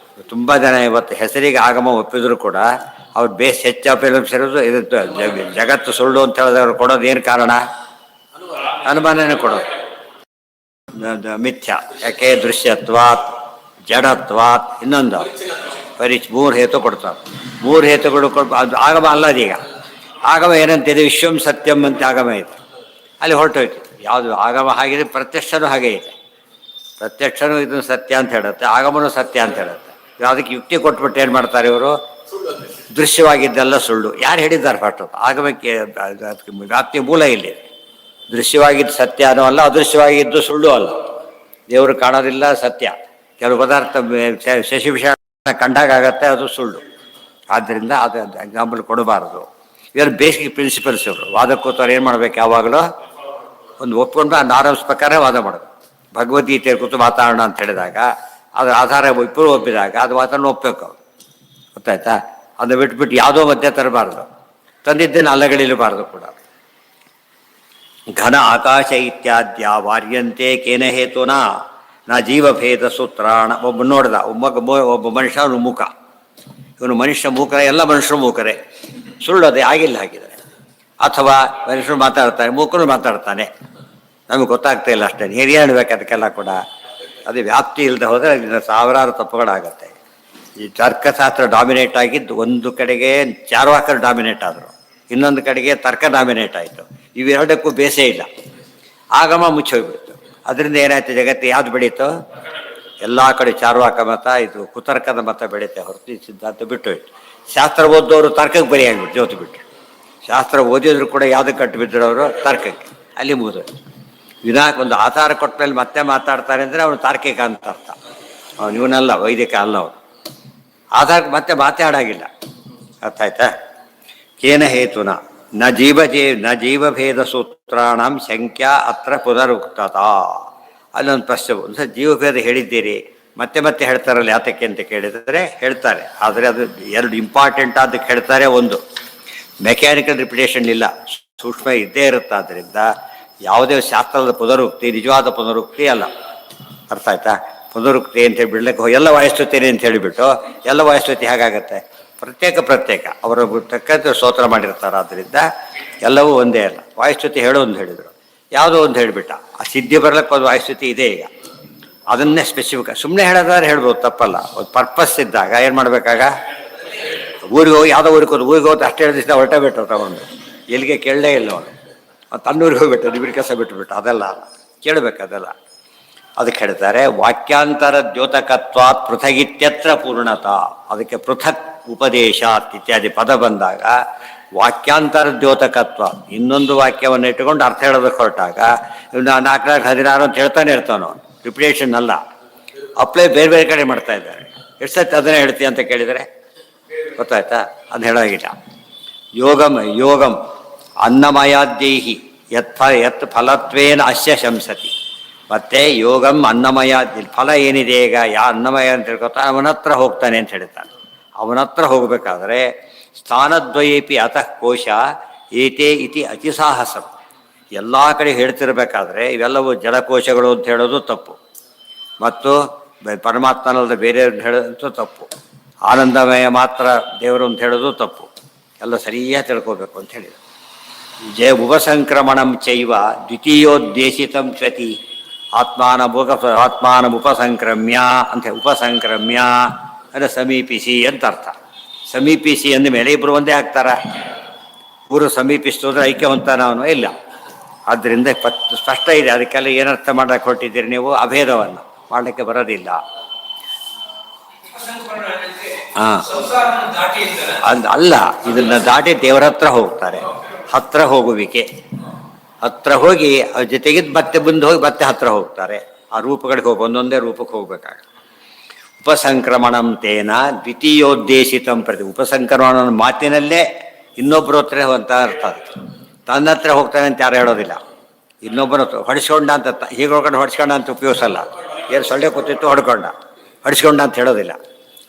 ತುಂಬ ಜನ ಇವತ್ತು ಹೆಸರಿಗೆ ಆಗಮ ಒಪ್ಪಿದ್ರು ಕೂಡ ಅವ್ರು ಬೇಸ್ ಹೆಚ್ಚಿರೋದು ಇದು ಜಗತ್ತು ಸುಳ್ಳು ಅಂತ ಹೇಳಿದವ್ರು ಕೊಡೋದು ಏನು ಕಾರಣ? ಅನುಮಾನನೇ ಕೊಡೋದು ಮಿಥ್ಯ. ಯಾಕೆ? ದೃಶ್ಯತ್ವಾತ್, ಜಡತ್ವಾತ್, ಇನ್ನೊಂದು ಮೂರು ಹೇತು ಕೊಡ್ತಾರೆ. ಮೂರು ಹೇತುಗಳು ಅದು ಆಗಮ ಅಲ್ಲ. ಅದೀಗ ಆಗಮ ಏನಂತಿದೆ? ವಿಶ್ವಂ ಸತ್ಯಂ ಅಂತ ಆಗಮ ಇದೆ. ಅಲ್ಲಿ ಹೊರಟೋಯ್ತು. ಯಾವುದು ಆಗಮ ಹಾಗಿದೆ, ಪ್ರತ್ಯಕ್ಷನೂ ಹಾಗೆ ಇದೆ. ಪ್ರತ್ಯಕ್ಷನೂ ಇದನ್ನು ಸತ್ಯ ಅಂತ ಹೇಳುತ್ತೆ, ಆಗಮನೂ ಸತ್ಯ ಅಂತ ಹೇಳುತ್ತೆ. ಅದಕ್ಕೆ ಯುಕ್ತಿ ಕೊಟ್ಬಿಟ್ಟು ಏನು ಮಾಡ್ತಾರೆ ಇವರು? ದೃಶ್ಯವಾಗಿದ್ದೆಲ್ಲ ಸುಳ್ಳು. ಯಾರು ಹೇಳಿದ್ದಾರೆ ಫಸ್ಟ್? ಆಗಮಕ್ಕೆ ವ್ಯಾಪ್ತಿ ಮೂಲ ಇಲ್ಲಿ. ದೃಶ್ಯವಾಗಿದ್ದು ಸತ್ಯ ಅನ್ನೋ ಅಲ್ಲ, ಅದೃಶ್ಯವಾಗಿದ್ದು ಸುಳ್ಳು ಅಲ್ಲ. ದೇವರು ಕಾಣೋದಿಲ್ಲ, ಸತ್ಯ. ಕೆಲವು ಪದಾರ್ಥ ಶಶಿವಿಷ ಕಂಡಾಗತ್ತೆ, ಅದು ಸುಳ್ಳು. ಆದ್ದರಿಂದ ಅದು ಎಕ್ಸಾಂಪಲ್ ಕೊಡಬಾರದು. ಇವರು ಬೇಸಿಕ್ ಪ್ರಿನ್ಸಿಪಲ್ಸ್. ಇವರು ವಾದಕ್ಕೆ ಕೂತವ್ರು ಏನು ಮಾಡ್ಬೇಕು? ಯಾವಾಗಲೂ ಒಂದು ಒಪ್ಕೊಂಡು ಆ ನಾರಮ್ಸ್ ಪ್ರಕಾರ ವಾದ ಮಾಡೋದು. ಭಗವದ್ಗೀತೆ ಕೂತು ಮಾತಾಡೋಣ ಅಂತ ಹೇಳಿದಾಗ ಅದರ ಆಧಾರ ಇಬ್ಬರು ಒಪ್ಪಿದಾಗ ಅದು ಮಾತನ್ನು ಒಪ್ಪಬೇಕು. ಗೊತ್ತಾಯ್ತಾ? ಅದನ್ನು ಬಿಟ್ಬಿಟ್ಟು ಯಾವುದೋ ಮಧ್ಯೆ ತರಬಾರ್ದು, ತಂದಿದ್ದೇನೆ ಅಲ್ಲಗಳಿರಬಾರ್ದು ಕೂಡ. ಘನ ಆಕಾಶ ಇತ್ಯಾದ್ಯ ವಾರ್ಯಂತೆ ಕೇನ ಹೇತುನಾ ನಾ ಜೀವಭೇದ ಸೂತ್ರಾಣ. ಒಬ್ಬ ನೋಡ್ದ, ಒಬ್ಬ ಮನುಷ್ಯ, ಅವನು ಮೂಕ. ಇವನು ಮನುಷ್ಯ ಮೂಕರೇ, ಎಲ್ಲ ಮನುಷ್ಯರು ಮೂಕರೇ. ಸುಳ್ಳೋದೇ ಆಗಿಲ್ಲ ಹಾಗಿದ್ರೆ. ಅಥವಾ ಮನುಷ್ಯರು ಮಾತಾಡ್ತಾನೆ, ಮೂಕರು ಮಾತಾಡ್ತಾನೆ, ನಮಗೆ ಗೊತ್ತಾಗ್ತಾ ಇಲ್ಲ ಅಷ್ಟೇ. ಹಿರಿಯ ಹೇಳ್ಬೇಕು ಅದಕ್ಕೆಲ್ಲ ಕೂಡ. ಅದು ವ್ಯಾಪ್ತಿ ಇಲ್ಲದೆ ಹೋದರೆ ಅದರಿಂದ ಸಾವಿರಾರು ತಪ್ಪುಗಳಾಗತ್ತೆ. ಈ ತರ್ಕಶಾಸ್ತ್ರ ಡಾಮಿನೇಟ್ ಆಗಿದ್ದು ಒಂದು ಕಡೆಗೆ ಚಾರ್ವಾಕರು ಡಾಮಿನೇಟ್ ಆದರು, ಇನ್ನೊಂದು ಕಡೆಗೆ ತರ್ಕ ಡಾಮಿನೇಟ್ ಆಯಿತು. ಇವೆರಡಕ್ಕೂ ಬೇಸೇ ಇಲ್ಲ. ಆಗಮ ಮುಚ್ಚೋಗ್ಬಿಡ್ತು. ಅದರಿಂದ ಏನಾಯ್ತು? ಜಗತ್ತು ಯಾವುದು ಬೆಳೀತು? ಎಲ್ಲ ಕಡೆ ಚಾರ್ವಾಕ ಮತ, ಇದು ಕುತರ್ಕದ ಮತ ಬೆಳೀತೆ ಹೊರತು ಸಿದ್ಧಾಂತ ಬಿಟ್ಟೋಯ್ತು. ಶಾಸ್ತ್ರ ಓದೋರು ತರ್ಕಕ್ಕೆ ಬರಿಯಾಗ್ಬಿಟ್ಟು ಜೋತು ಬಿಟ್ಟು. ಶಾಸ್ತ್ರ ಓದಿದ್ರು ಕೂಡ ಯಾವುದಕ್ಕೆ ಕಟ್ಟು ಬಿದ್ದಿರೋರು? ತರ್ಕಕ್ಕೆ. ಅಲ್ಲಿ ಮುಗಿದೋಯ್ತು. ವಿನಾಕ್ ಒಂದು ಆಧಾರ ಕೊಟ್ಟ ಮೇಲೆ ಮತ್ತೆ ಮಾತಾಡ್ತಾರೆ ಅಂದರೆ ಅವನು ತಾರ್ಕಿಕ ಅಂತ ಅರ್ಥ. ಅವನು ಇವನಲ್ಲ, ವೈದಿಕ ಅಲ್ಲ ಅವನು. ಆಧಾರಕ್ಕೆ ಮತ್ತೆ ಮಾತಾಡಾಗಿಲ್ಲ. ಅರ್ಥ ಆಯ್ತಾ? ಕೇನ ಹೇತುನ ನ ಜೀವಭೇದ ಸೂತ್ರಾಣಂ ಶಂಕ್ಯ ಅತ್ರ ಪುನರುಕ್ತತಾ. ಅಲ್ಲೊಂದು ಪ್ರಶ್ನೆ, ಒಂದು ಜೀವಭೇದ ಹೇಳಿದ್ದೀರಿ, ಮತ್ತೆ ಮತ್ತೆ ಹೇಳ್ತಾರಲ್ಲ, ಯಾತಕ್ಕೆ ಅಂತ ಕೇಳಿದರೆ ಹೇಳ್ತಾರೆ. ಆದರೆ ಅದು ಎರಡು ಇಂಪಾರ್ಟೆಂಟ್ ಅದಕ್ಕೆ ಹೇಳ್ತಾರೆ. ಒಂದು ಮೆಕ್ಯಾನಿಕಲ್ ರಿಪಿಟೇಷನ್ ಇಲ್ಲ, ಸೂಕ್ಷ್ಮ ಇದ್ದೇ ಇರುತ್ತೆ. ಆದ್ದರಿಂದ ಯಾವುದೇ ಶಾಸ್ತ್ರದ ಪುನರುಕ್ತಿ ನಿಜವಾದ ಪುನರುಕ್ತಿ ಅಲ್ಲ. ಅರ್ಥ ಆಯ್ತಾ? ಪುನರುಕ್ತಿ ಅಂತ ಹೇಳಿ ಬಿಡ್ಲಿಕ್ಕೆ ಎಲ್ಲ ವಾಯಿಸ್ತುತ್ತೇನೆ ಅಂತ ಹೇಳಿಬಿಟ್ಟು ಎಲ್ಲ ವಾಯಿಸ್ತುತಿ ಹೇಗಾಗತ್ತೆ? ಪ್ರತ್ಯೇಕ ಅವರ ತಕ್ಕಂತೆ ಸ್ತೋತ್ರ ಮಾಡಿರ್ತಾರೆ. ಆದ್ದರಿಂದ ಎಲ್ಲವೂ ಒಂದೇ ಅಲ್ಲ. ವಾಯುಸ್ತುತಿ ಹೇಳೋ ಒಂದು ಹೇಳಿದರು, ಯಾವುದೋ ಒಂದು ಹೇಳಿಬಿಟ್ಟ. ಆ ಸಿದ್ಧಿ ಬರ್ಲಿಕ್ಕೆ ಒಂದು ವಾಯುಸ್ತುತಿ ಇದೆ. ಈಗ ಅದನ್ನೇ ಸ್ಪೆಸಿಫಿಕ್ ಸುಮ್ಮನೆ ಹೇಳೋದಾದ್ರೆ ಹೇಳ್ಬೋದು, ತಪ್ಪಲ್ಲ. ಒಂದು ಪರ್ಪಸ್ ಇದ್ದಾಗ ಏನು ಮಾಡಬೇಕಾಗ? ಊರಿಗೆ ಹೋಗಿ ಯಾವುದೋ ಊರಿಗೆ ಹೋಗಿ ಅಷ್ಟು ಹೇಳಿದ ದಿವಸ ಹೊರಟೇ ಬಿಟ್ಟರು ತಗೊಂಡು, ಎಲ್ಲಿಗೆ ಕೇಳಲೇ ಇಲ್ಲ ಅವನು. ತನ್ನೂರಿಗೆ ಹೋಗ್ಬಿಟ್ಟು ನಿಬಿಡ ಕೆಲಸ ಬಿಟ್ಟುಬಿಟ್ಟು, ಅದೆಲ್ಲ ಕೇಳಬೇಕು. ಅದೆಲ್ಲ ಅದಕ್ಕೆ ಹೇಳ್ತಾರೆ ವಾಕ್ಯಾಂತರ ದ್ಯೋತಕತ್ವಾತ್ ಪೃಥಗಿತ್ಯತ್ರ ಪೂರ್ಣತಾ. ಅದಕ್ಕೆ ಪೃಥಕ್ ಉಪದೇಶ ಇತ್ಯಾದಿ ಪದ ಬಂದಾಗ ವಾಕ್ಯಾಂತರ ದ್ಯೋತಕತ್ವ, ಇನ್ನೊಂದು ವಾಕ್ಯವನ್ನು ಇಟ್ಟುಕೊಂಡು ಅರ್ಥ ಹೇಳೋದಕ್ಕೆ ಹೊರಟಾಗ 4-16 ಅಂತ ಹೇಳ್ತಾನೆ ಇರ್ತಾನೋ. ರಿಪಿಟೇಷನ್ ಅಲ್ಲ, ಅಪ್ಲೈ ಬೇರೆ ಬೇರೆ ಕಡೆ ಮಾಡ್ತಾ ಇದ್ದಾರೆ. ಎಷ್ಟು ಸತಿ ಅದನ್ನೇ ಹೇಳ್ತೀಯ ಅಂತ ಕೇಳಿದರೆ ಗೊತ್ತಾಯ್ತಾ? ಅದು ಹೇಳೋಗಿಲ್ಲ. ಯೋಗಂ ಅನ್ನಮಯಾದ್ಯೈಹಿ ಯತ್ ಫಲತ್ವೇನ ಅಸ್ಯ ಶಂಸತಿ. ಮತ್ತೆ ಯೋಗಂ ಅನ್ನಮಯ, ಫಲ ಏನಿದೆ ಈಗ ಅನ್ನಮಯ ಅಂತ ಹೇಳ್ಕೊತಾ ಅವನ ಹತ್ರ ಹೋಗ್ತಾನೆ ಅಂತ ಹೇಳ್ತಾನೆ. ಅವನ ಹತ್ರ ಹೋಗಬೇಕಾದ್ರೆ ಸ್ಥಾನದ್ವಯೇಪಿ ಅತಃ ಕೋಶ ಏತೇ ಇತಿ ಅತಿಸಾಹಸಂ. ಎಲ್ಲ ಕಡೆ ಹೇಳ್ತಿರ್ಬೇಕಾದ್ರೆ ಇವೆಲ್ಲವೂ ಜಲಕೋಶಗಳು ಅಂತ ಹೇಳೋದು ತಪ್ಪು, ಮತ್ತು ಪರಮಾತ್ಮನಲ್ಲದ ಬೇರೆಯವ್ರನ್ನ ಹೇಳೋದು ತಪ್ಪು, ಆನಂದಮಯ ಮಾತ್ರ ದೇವರು ಅಂತ ಹೇಳೋದು ತಪ್ಪು. ಎಲ್ಲ ಸರಿಯಾಗಿ ತಿಳ್ಕೋಬೇಕು ಅಂತ ಹೇಳಿದರು. ಉಪಸಂಕ್ರಮಣಂ ಚೈವ ದ್ವಿತೀಯೋದ್ದೇಶಿತಂ ಚ್ವತಿ ಆತ್ಮಾನಮುಪಸಂಕ್ರಮ್ಯ ಅಂತ. ಉಪಸಂಕ್ರಮ್ಯ ಅಂದರೆ ಸಮೀಪಿಸಿ ಅಂತ ಅರ್ಥ. ಸಮೀಪಿಸಿ ಅಂದ ಮೇಲೆ ಇಬ್ಬರು ಒಂದೇ ಆಗ್ತಾರ? ಊರು ಸಮೀಪಿಸ್ತು ಅಂದರೆ ಐಕ್ಯವಂತನ ಅವನು ಇಲ್ಲ. ಆದ್ದರಿಂದ ಸ್ಪಷ್ಟ ಇದೆ. ಅದಕ್ಕೆಲ್ಲ ಏನರ್ಥ ಮಾಡಕ್ಕೆ ಹೊರಟಿದ್ದೀರಿ ನೀವು? ಅಭೇದವನ್ನು ಮಾಡಲಿಕ್ಕೆ ಬರೋದಿಲ್ಲ. ಅಲ್ಲ, ಇದನ್ನ ದಾಟಿ ದೇವರ ಹತ್ರ ಹೋಗ್ತಾರೆ. ಹತ್ರ ಹೋಗುವಿಕೆ, ಹತ್ರ ಹೋಗಿ ಅವ್ರ ಜೊತೆಗೆ ಮತ್ತೆ ಮುಂದೆ ಹೋಗಿ ಮತ್ತೆ ಹತ್ರ ಹೋಗ್ತಾರೆ. ಆ ರೂಪಗಳಿಗೆ ಹೋಗಿ ಒಂದೊಂದೇ ರೂಪಕ್ಕೆ ಹೋಗ್ಬೇಕಾಗ ಉಪಸಂಕ್ರಮಣಂ ತೇನ ದ್ವಿತೀಯೋದ್ದೇಶಿತಂ ಪ್ರತಿ. ಉಪಸಂಕ್ರಮಣ ಮಾತಿನಲ್ಲೇ ಇನ್ನೊಬ್ಬರ ಹತ್ರ ಅಂತ ಅರ್ಥ. ಅದಕ್ಕೆ ತನ್ನ ಹತ್ರ ಹೋಗ್ತಾನೆ ಅಂತ ಯಾರು ಹೇಳೋದಿಲ್ಲ. ಇನ್ನೊಬ್ಬನ ಹೊಡಿಸ್ಕೊಂಡ ಅಂತ, ಹೀಗೆ ಹೊಡ್ಕೊಂಡು ಹೊಡ್ಸ್ಕೊಂಡ ಅಂತ ಉಪಯೋಗಿಸಲ್ಲ. ಏನು ಸೊಳ್ಳೆ ಕೂತಿತ್ತು ಹೊಡ್ಕೊಂಡ, ಹೊಡಿಸ್ಕೊಂಡ ಅಂತ ಹೇಳೋದಿಲ್ಲ.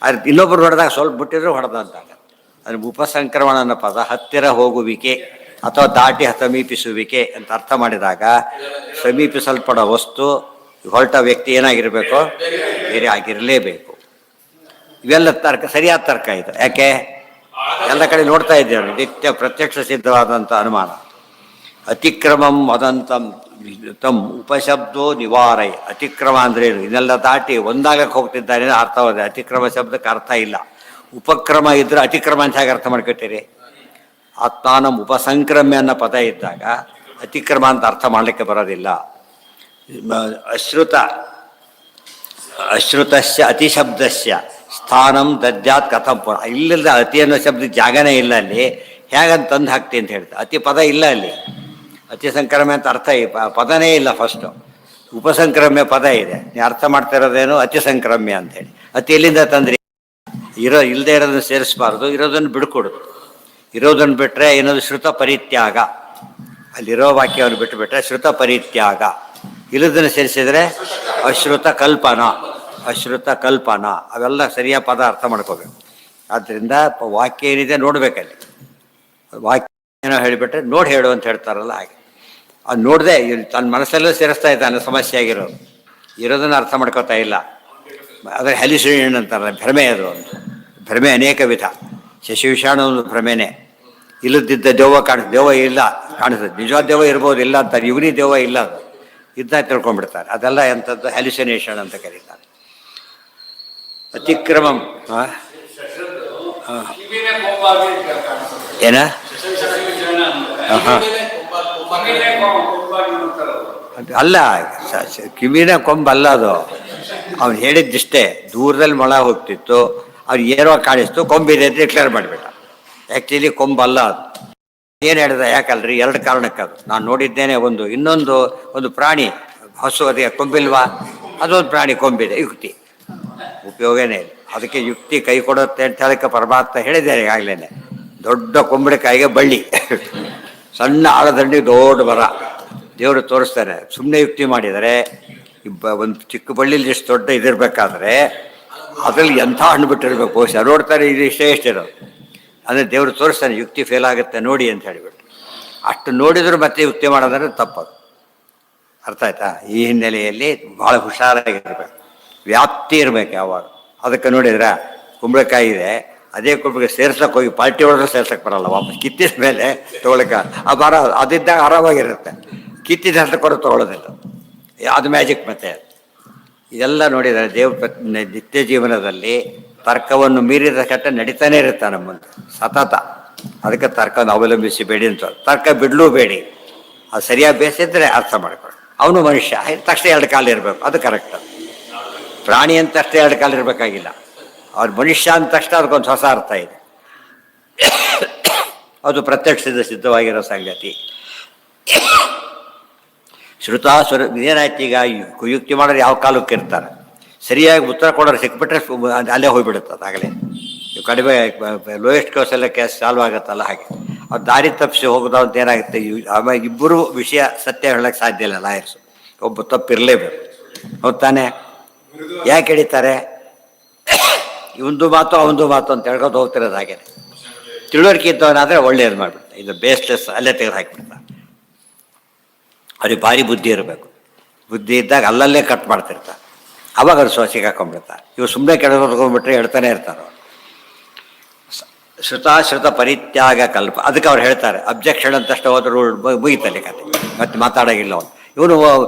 ಅದು ಇನ್ನೊಬ್ಬರು ಹೊಡೆದಾಗ ಸ್ವಲ್ಪ ಬಿಟ್ಟಿದ್ರು ಹೊಡೆದ ಅಂತ. ಅದು ಉಪಸಂಕ್ರಮಣ ಅನ್ನೋ ಪದ ಹತ್ತಿರ ಹೋಗುವಿಕೆ ಅಥವಾ ದಾಟಿ ಸಮೀಪಿಸುವಿಕೆ ಅಂತ ಅರ್ಥ ಮಾಡಿದಾಗ ಸಮೀಪಿಸಲ್ಪಡೋ ವಸ್ತು ಹೊರಟ ವ್ಯಕ್ತಿ ಏನಾಗಿರಬೇಕು, ಬೇರೆ ಆಗಿರಲೇಬೇಕು. ಇವೆಲ್ಲ ತರ್ಕ, ಸರಿಯಾದ ತರ್ಕ ಇದು. ಯಾಕೆ ಎಲ್ಲ ಕಡೆ ನೋಡ್ತಾ ಇದ್ದೇವೆ, ನಿತ್ಯ ಪ್ರತ್ಯಕ್ಷ ಸಿದ್ಧವಾದಂಥ ಅನುಮಾನ. ಅತಿಕ್ರಮಂ ವದಂತಂ ತಮ್ ಉಪಶಬ್ದೋ ನಿವಾರೈ. ಅತಿಕ್ರಮ ಅಂದ್ರೆ ಏನು? ಇದೆಲ್ಲ ದಾಟಿ ಒಂದಾಗಕ್ಕೆ ಹೋಗ್ತಿದ್ದಾನೆ ಅರ್ಥವಾದ. ಅತಿಕ್ರಮ ಶಬ್ದಕ್ಕೆ ಅರ್ಥ ಇಲ್ಲ. ಉಪಕ್ರಮ ಇದ್ರೆ ಅತಿಕ್ರಮ ಅಂತ ಹೇಗೆ ಅರ್ಥ ಮಾಡ್ಕೊತೀರಿ? ಆತ್ಮಾನಂ ಉಪಸಂಕ್ರಮ್ಯ ಅನ್ನೋ ಪದ ಇದ್ದಾಗ ಅತಿಕ್ರಮ ಅಂತ ಅರ್ಥ ಮಾಡಲಿಕ್ಕೆ ಬರೋದಿಲ್ಲ. ಅಶ್ರುತಸ್ಯ ಅತಿಶಬ್ದಸ್ಯ ಸ್ಥಾನಂ ದದ್ಯಾತ್ ಕಥಂ ಪುರ. ಇಲ್ಲದ ಅತಿ ಅನ್ನೋ ಶಬ್ದ ಜಾಗನೇ ಇಲ್ಲ ಅಲ್ಲಿ, ಹೇಗಂತ ತಂದು ಹಾಕ್ತಿ ಅಂತ ಹೇಳ್ತಾರೆ. ಅತಿ ಪದ ಇಲ್ಲ ಅಲ್ಲಿ. ಅತಿ ಸಂಕ್ರಮ್ಯ ಅಂತ ಅರ್ಥ ಪದನೇ ಇಲ್ಲ. ಫಸ್ಟು ಉಪಸಂಕ್ರಮ್ಯ ಪದ ಇದೆ. ನೀವು ಅರ್ಥ ಮಾಡ್ತಾ ಇರೋದೇನು? ಅತಿ ಸಂಕ್ರಮ್ಯ ಅಂತೇಳಿ. ಅತಿ ಎಲ್ಲಿಂದ ತಂದ್ರಿ? ಇಲ್ಲದೆ ಇರೋದನ್ನು ಸೇರಿಸಬಾರ್ದು, ಇರೋದನ್ನು ಬಿಡ್ಕೊಡುದು. ಇರೋದನ್ನು ಬಿಟ್ಟರೆ ಏನದು? ಶ್ರುತ ಪರಿತ್ಯಾಗ. ಅಲ್ಲಿರೋ ವಾಕ್ಯವನ್ನು ಬಿಟ್ಟುಬಿಟ್ರೆ ಶ್ರುತ ಪರಿತ್ಯಾಗ. ಇಲ್ಲದನ್ನು ಸೇರಿಸಿದರೆ ಅಶ್ರುತ ಕಲ್ಪನಾ. ಅಶ್ರುತ ಕಲ್ಪನಾ ಅವೆಲ್ಲ ಸರಿಯಾದ ಪದ ಅರ್ಥ ಮಾಡ್ಕೋಬೇಕು. ಆದ್ದರಿಂದ ವಾಕ್ಯ ಏನಿದೆ ನೋಡ್ಬೇಕಲ್ಲಿ. ವಾಕ್ಯ ಏನೋ ಹೇಳಿಬಿಟ್ರೆ ನೋಡಿ ಹೇಳು ಅಂತ ಹೇಳ್ತಾರಲ್ಲ ಹಾಗೆ. ಅದು ನೋಡದೆ ತನ್ನ ಮನಸ್ಸಲ್ಲೂ ಸೇರಿಸ್ತಾ ಇದ್ದಾನೆ ಸಮಸ್ಯೆ ಆಗಿರೋದು. ಇರೋದನ್ನು ಅರ್ಥ ಮಾಡ್ಕೋತಾ ಇಲ್ಲ. ಅದರ ಹ್ಯಾಲ್ಯುಸಿನೇಷನ್ ಅಂತಾರಲ್ಲ, ಭ್ರಮೆ. ಅದು ಒಂದು ಭ್ರಮೆ ಅನೇಕ ವಿಧ. ಶಶಿವಿಷಾಣು ಒಂದು ಭ್ರಮೆನೇ. ಇಲ್ಲದಿದ್ದ ದೆವ್ವ ದೆವ್ವ ಇಲ್ಲ ಕಾಣಿಸ್ತದೆ. ನಿಜವಾದ ದೆವ್ವ ಇರ್ಬೋದು, ಇಲ್ಲ ಅಂತಾರೆ. ಇವನಿ ದೆವ್ವ ಇಲ್ಲ, ಅದು ಇದನ್ನ ತಿಳ್ಕೊಂಡ್ಬಿಡ್ತಾರೆ. ಅದೆಲ್ಲ ಎಂಥದ್ದು? ಹ್ಯಾಲ್ಯುಸಿನೇಷನ್ ಅಂತ ಕರೀತಾರೆ. ಅತಿಕ್ರಮಂ ಏನ? ಅಲ್ಲ, ಕಿವಿನ ಕೊಂಬಲ್ಲ ಅದು. ಅವ್ನು ಹೇಳಿದ್ದಿಷ್ಟೇ. ದೂರದಲ್ಲಿ ಮೊಳ ಹೋಗ್ತಿತ್ತು, ಅವ್ನು ಏನೋ ಕಾಣಿಸ್ತು, ಕೊಂಬಿದೆ ಅಂತ ಡಿಕ್ಲೇರ್ ಮಾಡಿಬಿಟ್ಟ. ಆ್ಯಕ್ಚುಲಿ ಕೊಂಬಲ್ಲ ಅದು. ಏನು ಹೇಳಿದ? ಯಾಕಲ್ರಿ, ಎರಡು ಕಾರಣಕ್ಕದು. ನಾನು ನೋಡಿದ್ದೇನೆ. ಒಂದು ಪ್ರಾಣಿ ಹಸು, ಅದೇ ಕೊಂಬಿಲ್ವಾ? ಅದೊಂದು ಪ್ರಾಣಿ ಕೊಂಬಿದೆ. ಯುಕ್ತಿ ಉಪಯೋಗನೇ ಇಲ್ಲ. ಅದಕ್ಕೆ ಯುಕ್ತಿ ಕೈ ಕೊಡುತ್ತೆ ಅಂತ ಹೇಳಕ್ಕೆ ಪರಮಾತ್ಮ ಹೇಳಿದ್ದೇನೆ ಈಗಾಗಲೇ. ದೊಡ್ಡ ಕೊಂಬಳಕಾಯಿಗೆ ಬಳ್ಳಿ, ಸಣ್ಣ ಆಳದಂಡಿ ದೊಡ್ಡ ಮರ ದೇವರು ತೋರಿಸ್ತಾನೆ. ಸುಮ್ಮನೆ ಯುಕ್ತಿ ಮಾಡಿದರೆ ಒಂದು ಚಿಕ್ಕ ಬಳ್ಳಿಲಿ ಎಷ್ಟು ದೊಡ್ಡ ಇದಿರ್ಬೇಕಾದ್ರೆ ಅದರಲ್ಲಿ ಎಂಥ ಹಣ್ಣು ಬಿಟ್ಟಿರ್ಬೇಕು. ಬಹುಶಃ ನೋಡ್ತಾರೆ ಇದು ಇಷ್ಟೇ ಇರೋದು. ಅಂದರೆ ದೇವರು ತೋರಿಸ್ತಾನೆ, ಯುಕ್ತಿ ಫೇಲ್ ಆಗುತ್ತೆ ನೋಡಿ ಅಂತ ಹೇಳಿಬಿಟ್ಟು. ಅಷ್ಟು ನೋಡಿದ್ರು ಮತ್ತೆ ಯುಕ್ತಿ ಮಾಡೋದಂದ್ರೆ ತಪ್ಪದು. ಅರ್ಥ ಆಯ್ತಾ? ಈ ಹಿನ್ನೆಲೆಯಲ್ಲಿ ಭಾಳ ಹುಷಾರಾಗಿರ್ಬೇಕು. ವ್ಯಾಪ್ತಿ ಇರಬೇಕು ಯಾವಾಗ. ಅದಕ್ಕೆ ನೋಡಿದ್ರೆ ಕುಂಬಳಕಾಯಿ ಇದೆ, ಅದೇ ಕುಂಬಳಕಾಯಿ ಸೇರ್ಸಕ್ಕೆ ಹೋಗಿ ಪಾರ್ಟಿ ಹೊಡೆದ್ರೆ ಸೇರ್ಸಕ್ಕೆ ಬರಲ್ಲ. ವಾಪಸ್ ಕಿತ್ತಿದ ಮೇಲೆ ತೊಗೊಳಕ ಆ ಬರ ಅದಿದ್ದಾಗ ಆರಾಮಾಗಿರುತ್ತೆ. ಕಿತ್ತಿದ ಹತ್ರ ಕೂಡ ತೊಗೊಳ್ಳೋದಿಲ್ಲ. ಅದು ಮ್ಯಾಜಿಕ್. ಮತ್ತೆ ಇದೆಲ್ಲ ನೋಡಿದರೆ ದೇವ್ರ ನಿತ್ಯ ಜೀವನದಲ್ಲಿ ತರ್ಕವನ್ನು ಮೀರಿದ ಕಟ್ಟ ನಡೀತಾನೆ ಇರುತ್ತೆ ನಮ್ಮ ಮುಂದೆ ಸತತ. ಅದಕ್ಕೆ ತರ್ಕವನ್ನು ಅವಲಂಬಿಸಬೇಡಿ ಅಂತ. ತರ್ಕ ಬಿಡಲೂ ಬೇಡಿ. ಅದು ಸರಿಯಾಗಿ ಬೇಸಿದ್ರೆ ಅರ್ಥ ಮಾಡ್ಕೊಳ್ಳಿ. ಅವನು ಮನುಷ್ಯ, ತಕ್ಷಣ ಎರಡು ಕಾಲು ಇರಬೇಕು, ಅದು ಕರೆಕ್ಟ್. ಪ್ರಾಣಿ ಅಂತ ಅಷ್ಟೇ ಎರಡು ಕಾಲು ಇರಬೇಕಾಗಿಲ್ಲ. ಅವ್ರು ಮನುಷ್ಯ ಅಂದ ತಕ್ಷಣ ಅದಕ್ಕೊಂದು ಹೊಸ ಅರ್ಥ ಇದೆ. ಅದು ಪ್ರತ್ಯಕ್ಷದಿಂದ ಸಿದ್ಧವಾಗಿರೋ ಸಂಗತಿ. ಶ್ರುತಾಸುರ ಏನಾಯ್ತು? ಈಗ ಕುಯುಕ್ತಿ ಮಾಡೋರು ಯಾವ ಕಾಲಕ್ಕೆ ಇರ್ತಾರೆ, ಸರಿಯಾಗಿ ಉತ್ತರ ಕೊಡೋರು ಸಿಕ್ಬಿಟ್ರೆ ಅಲ್ಲೇ ಹೋಗ್ಬಿಡುತ್ತೆ. ಅದಾಗಲೇ ಕಡಿಮೆ ಲೋಯೆಸ್ಟ್ ಕೋರ್ಸೆಲ್ಲ ಕೇಸ್ ಸಾಲ್ವ್ ಆಗುತ್ತಲ್ಲ ಹಾಗೆ. ಅವ್ರು ದಾರಿ ತಪ್ಪಿಸಿ ಹೋಗೋದಂತ ಏನಾಗುತ್ತೆ? ಆಮೇಲೆ ಇಬ್ಬರು ವಿಷಯ ಸತ್ಯ ಹೇಳೋಕ್ಕೆ ಸಾಧ್ಯ ಇಲ್ಲ. ಲಾಯರ್ಸು ಒಬ್ಬ ತಪ್ಪಿರಲೇಬೇಕು. ಹೌದು ತಾನೆ? ಯಾಕೆ ಹಿಡಿತಾರೆ? ಇವಂದು ಮಾತು ಅವಂದು ಮಾತು ಅಂತ ಹೇಳ್ಕೊಂಡು ಹೋಗ್ತಿರೋದು. ಹಾಗೆ ತಿಳುವಳಿಕೆ ಇದ್ದವನಾದರೆ ಒಳ್ಳೆಯದು ಮಾಡಿಬಿಡ್ತಾರೆ. ಇದು ಬೇಸ್ಲೆಸ್ ಅಲ್ಲೇ ತೆಗೆದು ಹಾಕಿಬಿಡ್ತಾರೆ. ಅವ್ರಿಗೆ ಭಾರಿ ಬುದ್ಧಿ ಇರಬೇಕು. ಬುದ್ಧಿ ಇದ್ದಾಗ ಅಲ್ಲಲ್ಲೇ ಕಟ್ ಮಾಡ್ತಿರ್ತಾರೆ. ಅವಾಗ ಅವ್ರು ಸಿಗಾಕೊಂಡ್ಬಿಡ್ತಾರೆ. ಇವು ಸುಮ್ಮನೆ ಕೆಳಗೊಂಡ್ಬಿಟ್ರೆ ಹೇಳ್ತಾನೆ ಇರ್ತಾರೆ. ಶ್ರುತಾಶ್ರುತ ಪರಿತ್ಯಾಗ ಕಲ್ಪ. ಅದಕ್ಕೆ ಅವ್ರು ಹೇಳ್ತಾರೆ ಅಬ್ಜೆಕ್ಷನ್ ಅಂತಷ್ಟು ಹೋದ್ರು ಮುಗಿತಾನೆ ಕತೆ, ಮತ್ತೆ ಮಾತಾಡೋಗಿಲ್ಲ ಅವನು. ಇವನು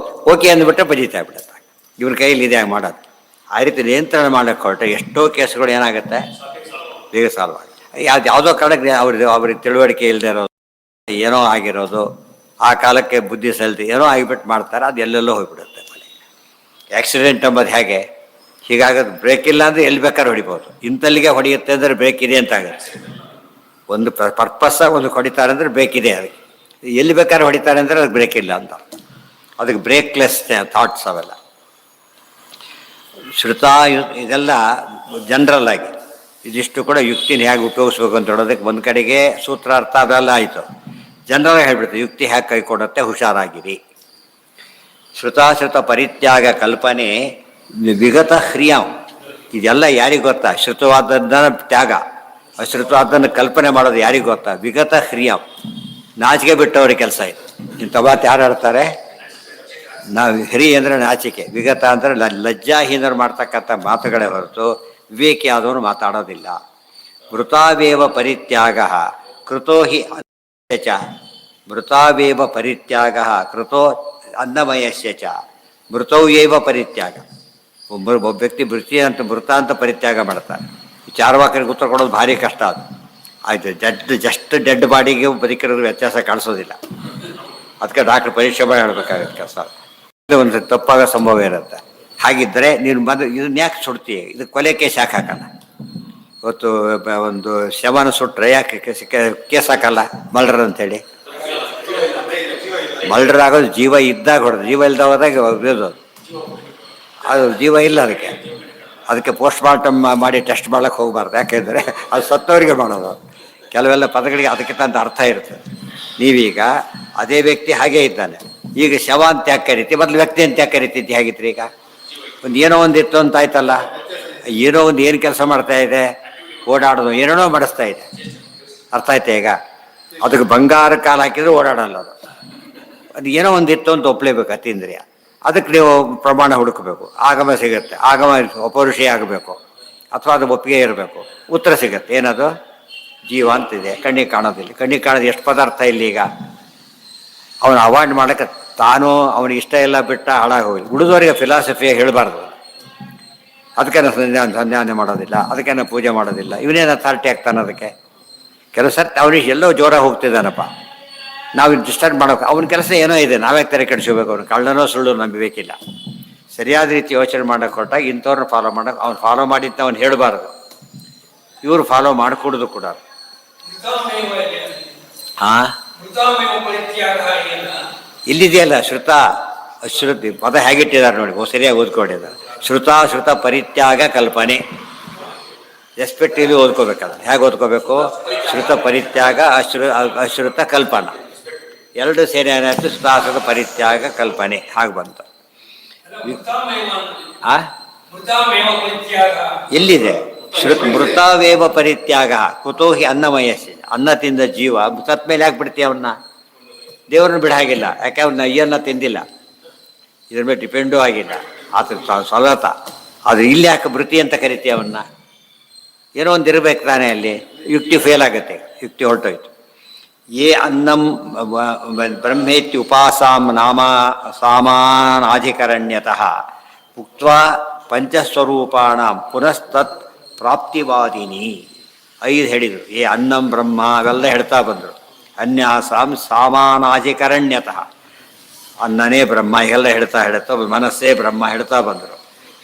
ಓಕೆ ಅಂದ್ಬಿಟ್ರೆ ಬಜೀತಾ ಬಿಡುತ್ತೆ. ಇವ್ರ ಕೈಯಲ್ಲಿ ಇದೆ ಮಾಡೋದು. ಆ ರೀತಿ ನಿಯಂತ್ರಣ ಮಾಡೋಕ್ಕೆ ಹೊರಟೆ ಎಷ್ಟೋ ಕೇಸ್ಗಳು ಏನಾಗುತ್ತೆ, ಬೇಗ ಸಾಲ್ವ್ ಆಗುತ್ತೆ. ಯಾವುದೋ ಕಾರಣಕ್ಕೆ ಅವ್ರಿಗೆ ತಿಳುವಳಿಕೆ ಇಲ್ಲದೆ ಇರೋದು, ಏನೋ ಆಗಿರೋದು, ಆ ಕಾಲಕ್ಕೆ ಬುದ್ಧಿ ಸಲ್ತಿ ಏನೋ ಆಗಿಬಿಟ್ಟು ಮಾಡ್ತಾರೆ. ಅದು ಎಲ್ಲೆಲ್ಲೋ ಹೋಗಿಬಿಡುತ್ತೆ ಮನೆಗೆ. ಆಕ್ಸಿಡೆಂಟ್ ಅಂಬೋದು ಹೇಗೆ? ಹೀಗಾಗೋದು. ಬ್ರೇಕ್ ಇಲ್ಲ ಅಂದರೆ ಎಲ್ಲಿ ಬೇಕಾದ್ರೆ ಹೊಡಿಬೋದು. ಇಂಥಲ್ಲಿಗೆ ಹೊಡೆಯುತ್ತೆ ಅಂದರೆ ಬ್ರೇಕ್ ಇದೆ ಅಂತ ಆಗುತ್ತೆ. ಒಂದು ಪರ್ಪಸ್ಸಾಗಿ ಒಂದು ಹೊಡಿತಾರೆ ಅಂದರೆ ಬ್ರೇಕ್ ಇದೆ. ಅದಕ್ಕೆ ಎಲ್ಲಿ ಬೇಕಾದ್ರೆ ಹೊಡಿತಾರೆ ಅಂದರೆ ಅದಕ್ಕೆ ಬ್ರೇಕ್ ಇಲ್ಲ ಅಂತ. ಅದಕ್ಕೆ ಬ್ರೇಕ್ಲೆಸ್ ಥಾಟ್ಸ್ ಅವೆಲ್ಲ. ಶ್ರುತ ಇದೆಲ್ಲ ಜನರಲ್ ಆಗಿ ಇದಿಷ್ಟು ಕೂಡ ಯುಕ್ತಿನ ಹೇಗೆ ಉಪಯೋಗಿಸ್ಬೇಕು ಅಂತ ಹೇಳೋದಕ್ಕೆ ಒಂದು ಕಡೆಗೆ ಸೂತ್ರಾರ್ಥ ಅವೆಲ್ಲ ಆಯಿತು. ಜನರಲ್ ಹೇಳ್ಬಿಡ್ತಾರೆ ಯುಕ್ತಿ ಹೇಗೆ ಕೈ ಕೊಡುತ್ತೆ, ಹುಷಾರಾಗಿರಿ. ಶ್ರುತಾಶ್ರುತ ಪರಿತ್ಯಾಗ ಕಲ್ಪನೆ ವಿಗತ ಹ್ರಿಯಾಂ. ಇದೆಲ್ಲ ಯಾರಿಗೆ ಗೊತ್ತಾ? ಶ್ರುತವಾದದ್ದನ್ನ ತ್ಯಾಗ. ಅಶ್ರುತ ಅದನ್ನು ಕಲ್ಪನೆ ಮಾಡೋದು ಯಾರಿಗೂ ಗೊತ್ತಾ? ವಿಗತ ಹ್ರಿಯಂ, ನಾಚಿಕೆ ಬಿಟ್ಟವ್ರಿಗೆ ಕೆಲಸ ಇದು. ಇಂಥ ಮಾತು ಯಾರು ಆಡ್ತಾರೆ? ನಾವು ಹ್ರಿ ಅಂದರೆ ನಾಚಿಕೆ, ವಿಗತ ಅಂದರೆ ಲಜ್ಜಾಹೀನರು ಮಾಡ್ತಕ್ಕಂಥ ಮಾತುಗಳೇ ಹೊರತು ವಿವೇಕಿ ಆದವನು ಮಾತಾಡೋದಿಲ್ಲ. ಮೃತಾವೇವ ಪರಿತ್ಯಾಗ ಕೃತೋ ಹಿ ಚ, ಮೃತಾವೇವ ಪರಿತ್ಯಾಗ ಕೃತೋ ಅನ್ನಮಯಸ್ಯ ಚ, ಮೃತೌ ಏವ ಪರಿತ್ಯಾಗ. ಒಬ್ಬ ವ್ಯಕ್ತಿ ಮೃತ ಅಂತ ಪರಿತ್ಯಾಗ ಮಾಡ್ತಾನೆ. ಚಾರ್ವಾಕರಿಗೆ ಉತ್ತರ ಕೊಡೋದು ಭಾರಿ ಕಷ್ಟ. ಅದು ಆಯಿತು, ಜಸ್ಟ್ ಡೆಡ್ ಬಾಡಿಗೆ ಬದುಕಿರೋದು ವ್ಯತ್ಯಾಸ ಕಾಣಿಸೋದಿಲ್ಲ. ಅದಕ್ಕೆ ಡಾಕ್ಟ್ರ್ ಪರೀಕ್ಷೆ ಮಾಡಿ ಹೇಳಬೇಕಾಗುತ್ತೆ ಕೆಲಸ. ಒಂದು ತಪ್ಪಾಗೋ ಸಂಭವ ಇರುತ್ತೆ. ಹಾಗಿದ್ದರೆ ನೀನು ಇದನ್ನ ಯಾಕೆ ಸುಡ್ತೀಯ? ಇದು ಕೊಲೆ ಕೇಸ್ ಯಾಕೆ ಹಾಕಲ್ಲ? ಇವತ್ತು ಒಂದು ಶವನ ಸುಟ್ಟರೆ ಯಾಕೆ ಕೇಸ್ ಹಾಕಲ್ಲ? ಮರ್ಡರ್ ಅಂತೇಳಿ. ಮರ್ಡರ್ ಆಗೋದು ಜೀವ ಇದ್ದಾಗ ಹೊಡೆದು, ಜೀವ ಇಲ್ದಾಗ ಹೋದಾಗ ಅದು ಜೀವ ಇಲ್ಲ. ಅದಕ್ಕೆ ಪೋಸ್ಟ್ ಮಾರ್ಟಮ್ ಮಾಡಿ ಟೆಸ್ಟ್ ಮಾಡೋಕ್ಕೆ ಹೋಗಬಾರ್ದು. ಯಾಕೆಂದರೆ ಅದು ಸತ್ತವರಿಗೆ ಮಾಡೋದು. ಕೆಲವೆಲ್ಲ ಪದಗಳಿಗೆ ಅದಕ್ಕಿಂತ ಅಂತ ಅರ್ಥ ಇರ್ತದೆ. ನೀವೀಗ ಅದೇ ವ್ಯಕ್ತಿ ಹಾಗೇ ಇದ್ದಾನೆ, ಈಗ ಶವ ಅಂತ ಯಾಕೆ ಕರಿತಿ, ಮೊದಲು ವ್ಯಕ್ತಿ ಅಂತ ಯಾಕೆ ಕರಿತಿದ್ದಿ? ಹೇಗಿತ್ತು ಈಗ ಒಂದು ಏನೋ ಒಂದು ಇತ್ತು ಅಂತ ಆಯ್ತಲ್ಲ. ಏನೋ ಒಂದು ಏನು ಕೆಲಸ ಮಾಡ್ತಾ ಇದೆ, ಓಡಾಡೋದು, ಏನೇನೋ ಮಾಡಿಸ್ತಾ ಇದೆ. ಅರ್ಥ ಆಯ್ತಾ? ಈಗ ಅದಕ್ಕೆ ಬಂಗಾರ ಕಾಲು ಹಾಕಿದ್ರೆ ಓಡಾಡಲ್ಲ. ಅದು ಏನೋ ಒಂದು ಇತ್ತು ಅಂತ ಒಪ್ಪಲೇಬೇಕು ಅತೀಂದ್ರಿಯ. ಅದಕ್ಕೆ ನೀವು ಪ್ರಮಾಣ ಹುಡುಕಬೇಕು. ಆಗಮ ಸಿಗುತ್ತೆ. ಆಗಮ ಅಪೌರುಷಿ ಆಗಬೇಕು, ಅಥವಾ ಅದು ಒಪ್ಪಿಗೆ ಇರಬೇಕು. ಉತ್ತರ ಸಿಗುತ್ತೆ. ಏನದು? ಜೀವ ಅಂತಿದೆ, ಕಣ್ಣಿಗೆ ಕಾಣೋದಿಲ್ಲ. ಕಣ್ಣಿಗೆ ಕಾಣೋದು ಎಷ್ಟು ಪದಾರ್ಥ ಇಲ್ಲಿ. ಈಗ ಅವನು ಅವಾಯ್ಡ್ ಮಾಡೋಕ್ಕೆ ತಾನು ಅವನಿಗೆ ಇಷ್ಟ ಎಲ್ಲ ಬಿಟ್ಟ ಹಾಳಾಗೋಗಿ ಉಳಿದವರಿಗೆ ಫಿಲಾಸಫಿಯಾಗಿ ಹೇಳಬಾರ್ದು. ಅದಕ್ಕೇನೋ ಸಂಧ್ಯಾನೆ ಮಾಡೋದಿಲ್ಲ, ಅದಕ್ಕೇನೋ ಪೂಜೆ ಮಾಡೋದಿಲ್ಲ. ಇವನೇನು ಅಥಾರಿಟಿ ಆಗ್ತಾನೆ ಅದಕ್ಕೆ? ಕೆಲವು ಸರ್ತಿ ಅವನಿಗೆ ಎಲ್ಲೋ ಜೋರಾಗಿ ಹೋಗ್ತಿದ್ದಾನಪ್ಪ, ನಾವು ಡಿಸ್ಟರ್ಬ್ ಮಾಡೋಕೆ ಅವನ ಕೆಲಸ ಏನೋ ಇದೆ, ನಾವೇ ತೆರೆ ಕೆಡಿಸ್ಕೋಬೇಕು. ಅವನು ಕಳ್ಳನೋ ಸುಳ್ಳು ನಂಬಬೇಕಿಲ್ಲ. ಸರಿಯಾದ ರೀತಿ ಯೋಚನೆ ಮಾಡೋಕೆ ಕೊಟ್ಟಾಗ ಇಂಥವ್ರನ್ನ ಫಾಲೋ ಮಾಡೋಕೆ, ಅವ್ನು ಫಾಲೋ ಮಾಡಿದ್ದ ಅವ್ನು ಹೇಳಬಾರ್ದು. ಇವರು ಫಾಲೋ ಮಾಡಿಕೊಡೋದು ಕೂಡ. ಹಾಂ, ಇಲ್ಲಿದೆಯಲ್ಲ ಶ್ರುತ ಅಶ್ರುತಿ ಪದ ಹೇಗಿಟ್ಟಿದ್ದಾರೆ ನೋಡಿ, ಸರಿಯಾಗಿ ಓದ್ಕೊಂಡಿದ್ದಾರೆ. ಶ್ರುತ ಪರಿತ್ಯಾಗ ಕಲ್ಪನೆ. ರೆಸ್ಪೆಕ್ಟಿವ್ಲಿ ಓದ್ಕೋಬೇಕಲ್ಲ. ಹೇಗೆ ಓದ್ಕೋಬೇಕು? ಶ್ರುತ ಪರಿತ್ಯಾಗ ಅಶ್ರುತ ಕಲ್ಪನಾ ಎರಡು ಸೇರಿ ಏನಾಯ್ತು? ಶ್ರುತ ಪರಿತ್ಯಾಗ ಕಲ್ಪನೆ ಹಾಗೆ ಬಂತು. ಎಲ್ಲಿದೆ? ಮೃತವೇವ ಪರಿತ್ಯಾಗ ಕುತೋ ಹಿ ಅನ್ನಮಯಸ್ಯ. ಅನ್ನ ತಿಂದ ಜೀವ ಸತ್ ಮೇಲೆ ಯಾಕೆ ಬಿಡ್ತೀಯ ಅವನ್ನ? ದೇವ್ರನ್ನ ಬಿಡ ಹಾಗಿಲ್ಲ. ಯಾಕೆ ಅವನ್ನ ಅಯ್ಯನ್ನ ತಿಂದಿಲ್ಲ, ಇದ್ರ ಮೇಲೆ ಡಿಪೆಂಡೂ ಆಗಿಲ್ಲ. ಆತ ಸ್ವಗತ. ಅದು ಇಲ್ಲಿ ಯಾಕೆ ಮೃತಿ ಅಂತ ಕರಿತೀಯ ಅವನ್ನ? ಏನೋ ಒಂದು ಇರಬೇಕು ತಾನೇ ಅಲ್ಲಿ. ಯುಕ್ತಿ ಫೇಲ್ ಆಗುತ್ತೆ, ಯುಕ್ತಿ ಹೊರಟೋಯ್ತು. ಯೇ ಅನ್ನಂ ಬ್ರಹ್ಮೇತ್ಯ ಉಪಾಸಾಂ ನಾಮ ಸಾಮಾನಾಧಿಕರಣ್ಯತಃ ಉಕ್ತ್ವಾ ಪಂಚಸ್ವರೂಪಾಣ ಪುನಸ್ತತ್ ಪ್ರಾಪ್ತಿವಾದಿನಿ. 5 ಹೇಳಿದರು. ಏ ಅನ್ನಂ ಬ್ರಹ್ಮ ಅವೆಲ್ಲ ಹೇಳ್ತಾ ಬಂದರು. ಅನ್ಯಾಸಾಂ ಸಾಮಾನಾಧಿಕರಣ್ಯತಃ, ಅನ್ನನೇ ಬ್ರಹ್ಮ ಎಲ್ಲ ಹೇಳ್ತಾ ಮನಸ್ಸೇ ಬ್ರಹ್ಮ ಹೇಳ್ತಾ ಬಂದರು.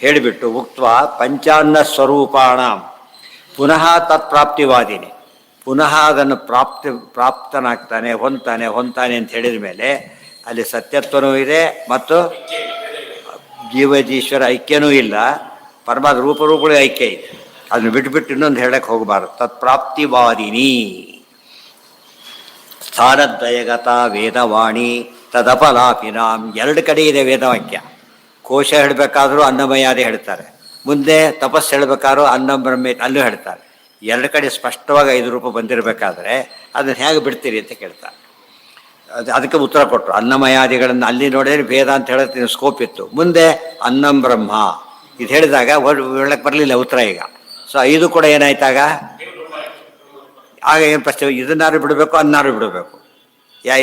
ಹೇಳಿಬಿಟ್ಟು ಉಕ್ತ್ವಾ ಪಂಚಾನ್ನ ಸ್ವರೂಪಾಣ ಪುನಃ ತತ್ಪ್ರಾಪ್ತಿವಾದಿನಿ, ಪುನಃ ಅದನ್ನು ಪ್ರಾಪ್ತನಾಗ್ತಾನೆ, ಹೊಂತಾನೆ ಅಂತ ಹೇಳಿದ ಮೇಲೆ ಅಲ್ಲಿ ಸತ್ಯತ್ವನೂ ಇದೆ ಮತ್ತು ಜೀವಜೀಶ್ವರ ಐಕ್ಯನೂ ಇಲ್ಲ. ಪರಮಾತ್ಮ ರೂಪಗಳು ಐಕ್ಯ ಇದೆ. ಅದನ್ನು ಬಿಟ್ಬಿಟ್ಟು ಇನ್ನೊಂದು ಹೇಳಕ್ಕೆ ಹೋಗಬಾರ್ದು. ತತ್ಪ್ರಾಪ್ತಿವಾದಿನಿ ಸ್ಥಾನದ್ವಯಗತ ವೇದವಾಣಿ ತದಪಲಾಪಿನಾಂ. 2 ಕಡೆ ಇದೆ ವೇದವಾಕ್ಯ. ಕೋಶ ಹೇಳಬೇಕಾದ್ರೂ ಅನ್ನಮಯಾದಿ ಹೇಳ್ತಾರೆ, ಮುಂದೆ ತಪಸ್ಸು ಹೇಳಬೇಕಾದ್ರೂ ಅನ್ನಂ ಬ್ರಹ್ಮೇ ಅಲ್ಲೂ ಹೇಳ್ತಾರೆ. 2 ಕಡೆ ಸ್ಪಷ್ಟವಾಗಿ 5 ರೂಪ ಬಂದಿರಬೇಕಾದ್ರೆ ಅದನ್ನು ಹೇಗೆ ಬಿಡ್ತೀರಿ ಅಂತ ಕೇಳ್ತಾರೆ. ಅದಕ್ಕೆ ಉತ್ತರ ಕೊಟ್ಟರು. ಅನ್ನಮಯಾದಿಗಳನ್ನು ಅಲ್ಲಿ ನೋಡಿದ್ರೆ ಭೇದ ಅಂತ ಹೇಳೋದು ಸ್ಕೋಪ್ ಇತ್ತು. ಮುಂದೆ ಅನ್ನಂ ಬ್ರಹ್ಮ ಇದು ಹೇಳಿದಾಗ ಹೇಳಕ್ಕೆ ಬರಲಿಲ್ಲ ಉತ್ತರ. ಈಗ ಸೊ 5 ಕೂಡ ಏನಾಯ್ತಾಗ? ಆಗ ಏನು ಪ್ರಶ್ನೆ? ಇದನ್ನಾರು ಬಿಡಬೇಕು, ಅನ್ನಾರು ಬಿಡಬೇಕು.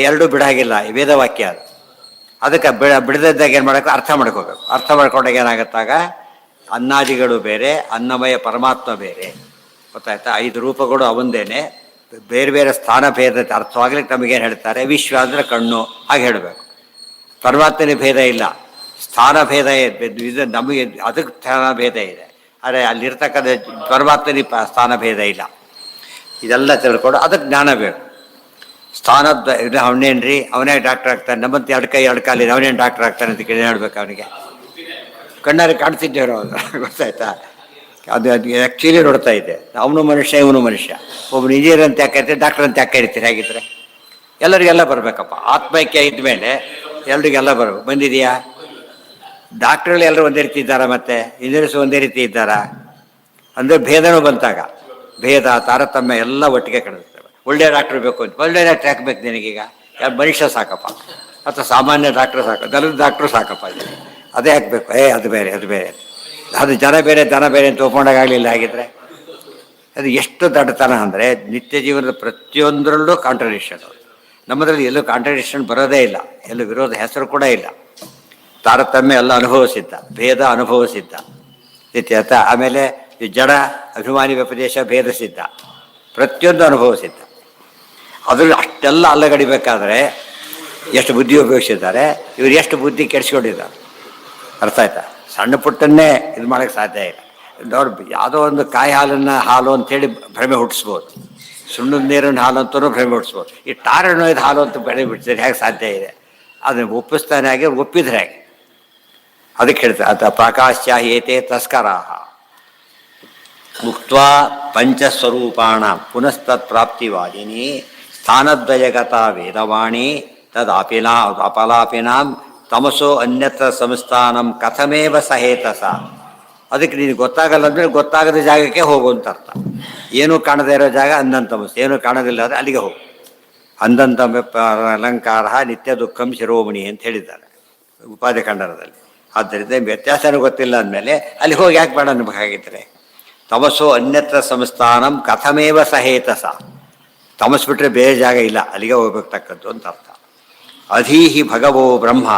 ಎರಡೂ ಬಿಡಾಗಿಲ್ಲ, ವೇದವಾಕ್ಯ ಅದು. ಅದಕ್ಕೆ ಬಿಡದಿದ್ದಾಗ ಏನು ಮಾಡಬೇಕು? ಅರ್ಥ ಮಾಡ್ಕೋಬೇಕು. ಅರ್ಥ ಮಾಡ್ಕೊಂಡಾಗ ಏನಾಗುತ್ತಾಗ ಅನ್ನಾದಿಗಳು ಬೇರೆ, ಅನ್ನಮಯ ಪರಮಾತ್ಮ ಬೇರೆ. ಗೊತ್ತಾಯ್ತಾ? 5 ರೂಪಗಳು ಅವಂದೇನೆ, ಬೇರೆ ಬೇರೆ ಸ್ಥಾನ ಭೇದ ಅರ್ಥವಾಗ್ಲಿಕ್ಕೆ ನಮಗೇನು ಹೇಳ್ತಾರೆ? ವಿಶ್ವ ಅಂದರೆ ಕಣ್ಣು, ಹಾಗೆ ಹೇಳಬೇಕು. ಪರಮಾತ್ಮನೇ ಭೇದ ಇಲ್ಲ, ಸ್ಥಾನ ಭೇದ ಇದೆ. ನಮಗೆ ಅದಕ್ಕೆ ಸ್ಥಾನ ಭೇದ ಇದೆ, ಆದರೆ ಅಲ್ಲಿರ್ತಕ್ಕಂಥ ಪರಮಾತ್ಮನಿ ಸ್ಥಾನ ಭೇದ ಇಲ್ಲ. ಇದೆಲ್ಲ ತಿಳ್ಕೊಂಡು ಅದಕ್ಕೆ ಜ್ಞಾನ ಬೇಕು. ಸ್ಥಾನದ ಇದು ಅವನೇನ್ರಿ, ಅವನೇ ಡಾಕ್ಟರ್ ಆಗ್ತಾನೆ, ನಮ್ಮಂತ 2 ಕೈ 2 ಕಾಲಿದೆ, ಅವನೇನು ಡಾಕ್ಟರ್ ಆಗ್ತಾನೆ ಅಂತ ಕೇಳಿ ಹೇಳ್ಬೇಕು. ಅವನಿಗೆ ಕಣ್ಣಾರೆ ಕಾಣ್ತಿದ್ದೇವೆ ಅವ್ರು, ಗೊತ್ತಾಯ್ತಾ? ಅದು ಆ್ಯಕ್ಚುಲಿ ನೋಡ್ತಾ ಇದ್ದೆ. ಅವನು ಮನುಷ್ಯ, ಇವನು ಮನುಷ್ಯ. ಒಬ್ಬನು ಇಂಜಿನಿಯರ್ ಅಂತ ಯಾಕೆ ಕರಿತೀರಿ, ಡಾಕ್ಟರ್ ಅಂತ ಯಾಕೆ ಕರಿತೀರಿ? ಹೇಗಿದ್ರೆ ಎಲ್ಲರಿಗೆಲ್ಲ ಬರಬೇಕಪ್ಪ. ಆತ್ಮೈಕ್ಯ ಇದ್ಮೇಲೆ ಎಲ್ರಿಗೆಲ್ಲ ಬರಬೇಕು. ಬಂದಿದೆಯಾ? ಡಾಕ್ಟ್ರುಗಳು ಎಲ್ಲರೂ ಒಂದೇ ರೀತಿ ಇದ್ದಾರಾ? ಮತ್ತು ಇಂಜಿನಿಯರ್ಸ್ ಒಂದೇ ರೀತಿ ಇದ್ದಾರಾ? ಅಂದರೆ ಭೇದನೂ ಬಂತಾಗ ಭೇದ ತಾರತಮ್ಯ ಎಲ್ಲ ಒಟ್ಟಿಗೆ ಕಾಣಿಸ್ತವೆ. ಒಳ್ಳೆಯ ಡಾಕ್ಟ್ರ್ ಬೇಕು ಅಂತ, ಒಳ್ಳೆಯ ಡಾಕ್ಟ್ರ್ ಯಾಕೆ ಬೇಕು ನಿನಗೀಗ? ಯಾರು ಮನುಷ್ಯ ಸಾಕಪ್ಪ, ಅಥವಾ ಸಾಮಾನ್ಯ ಡಾಕ್ಟ್ರು ಸಾಕು, ದನದ ಡಾಕ್ಟ್ರು ಸಾಕಪ್ಪ, ಅದೇ ಹಾಕಬೇಕು. ಅದು ಬೇರೆ, ಅದು ಬೇರೆ, ಅದು ಜನ ಬೇರೆ ದನ ಬೇರೆ ಅಂತ ಒಪ್ಕೊಂಡಾಗಲಿಲ್ಲ. ಆಗಿದ್ರೆ ಅದು ಎಷ್ಟು ದಡ್ಡತನ ಅಂದರೆ ನಿತ್ಯ ಜೀವನದ ಪ್ರತಿಯೊಂದರಲ್ಲೂ ಕಾಂಟ್ರಡಿಕ್ಷನ್. ನಮ್ಮದ್ರಲ್ಲಿ ಎಲ್ಲೂ ಕಾಂಟ್ರಡಿಕ್ಷನ್ ಬರೋದೇ ಇಲ್ಲ, ಎಲ್ಲೂ ವಿರೋಧ ಹೆಸರು ಕೂಡ ಇಲ್ಲ. ತಾರತಮ್ಯ ಎಲ್ಲ ಅನುಭವಿಸಿದ್ದ, ಭೇದ ಅನುಭವಿಸಿದ್ದ ನಿತ್ಯತ. ಆಮೇಲೆ ಈ ಜಡ ಅಭಿಮಾನಿ ವ್ಯಪದೇಶ ಭೇದಿಸಿದ್ದ, ಪ್ರತಿಯೊಂದು ಅನುಭವಿಸಿದ್ದ. ಅದ್ರಲ್ಲಿ ಅಷ್ಟೆಲ್ಲ ಅಲ್ಲಗಡಿಬೇಕಾದ್ರೆ ಎಷ್ಟು ಬುದ್ಧಿ ಉಪಯೋಗಿಸಿದ್ದಾರೆ, ಇವರು ಎಷ್ಟು ಬುದ್ಧಿ ಕೆಡಿಸ್ಕೊಂಡಿದ್ದಾರೆ. ಅರ್ಥ ಆಯ್ತಾ? ಸಣ್ಣ ಪುಟ್ಟನ್ನೇ ಇದು ಮಾಡೋಕ್ಕೆ ಸಾಧ್ಯ ಇಲ್ಲ. ನೋಡಿ, ಯಾವುದೋ ಒಂದು ಕಾಯಿ ಹಾಲು ಅಂಥೇಳಿ ಭ್ರಮೆ ಹುಟ್ಟಿಸ್ಬೋದು, ಸುಣ್ಣದ ನೀರಿನ ಹಾಲು ಅಂತಲೂ ಭ್ರಮೆ ಹುಟ್ಟಿಸ್ಬೋದು. ಈ ಟಾರಣೋಯ್ದು ಹಾಲು ಅಂತ ಬೆಳೆ ಬಿಡ್ತಾರೆ, ಹೇಗೆ ಸಾಧ್ಯ ಇದೆ? ಅದನ್ನು ಒಪ್ಪಿಸ್ತಾನೆ ಹಾಗೆ, ಒಪ್ಪಿದ್ರೆ ಹೇಗೆ? ಅದಕ್ಕೆ ಹೇಳ್ತಾರೆ, ಅಥ ಪ್ರಕಾಶ್ಯ ಏತೆ ತಸ್ಕರಾಹ ಮುಕ್ತ್ವಾ ಪಂಚಸ್ವರೂಪಾಣ ಪುನಸ್ತತ್ ಪ್ರಾಪ್ತಿವಾದಿನಿ ಸ್ಥಾನದ್ವಯಗತ ವೇದವಾಣಿ ತದಾಪಿನಾ ಅಪಲಾಪಿನಾಂ ತಮಸೋ ಅನ್ಯತ್ರ ಸಂಸ್ಥಾನಂ ಕಥಮೇವ ಸಹೇತಸ. ಅದಕ್ಕೆ ನೀನು ಗೊತ್ತಾಗಲ್ಲ ಅಂದರೆ ಗೊತ್ತಾಗದ ಜಾಗಕ್ಕೆ ಹೋಗು ಅಂತ ಅರ್ಥ. ಏನೂ ಕಾಣದೇ ಇರೋ ಜಾಗ ಅಂಧಂತಮಸ್, ಏನೂ ಕಾಣೋದಿಲ್ಲ ಅಂದರೆ ಅಲ್ಲಿಗೆ ಹೋಗು. ಅಂಧಂತಮ ಅಲಂಕಾರ ನಿತ್ಯ ದುಃಖಂ ಶಿರೋಮಣಿ ಅಂತ ಹೇಳಿದ್ದಾರೆ ಉಪಾಧಿ ಖಂಡನದಲ್ಲಿ. ಆದ್ದರಿಂದ ವ್ಯತ್ಯಾಸನೂ ಗೊತ್ತಿಲ್ಲ ಅಂದಮೇಲೆ ಅಲ್ಲಿ ಹೋಗಿ ಯಾಕೆ ಬೇಡ ಅನ್ಬೇಕಾಗಿದ್ದರೆ? ತಮಸ್ಸು ಅನ್ಯತ್ರ ಸಂಸ್ಥಾನಂ ಕಥಮೇವ ಸಹೇತಸ. ತಮಸ್ ಬಿಟ್ಟರೆ ಬೇರೆ ಜಾಗ ಇಲ್ಲ, ಅಲ್ಲಿಗೆ ಹೋಗ್ಬೇಕತಕ್ಕದ್ದು ಅಂತ ಅರ್ಥ. ಅಧೀಹಿ ಭಗವೋ ಬ್ರಹ್ಮ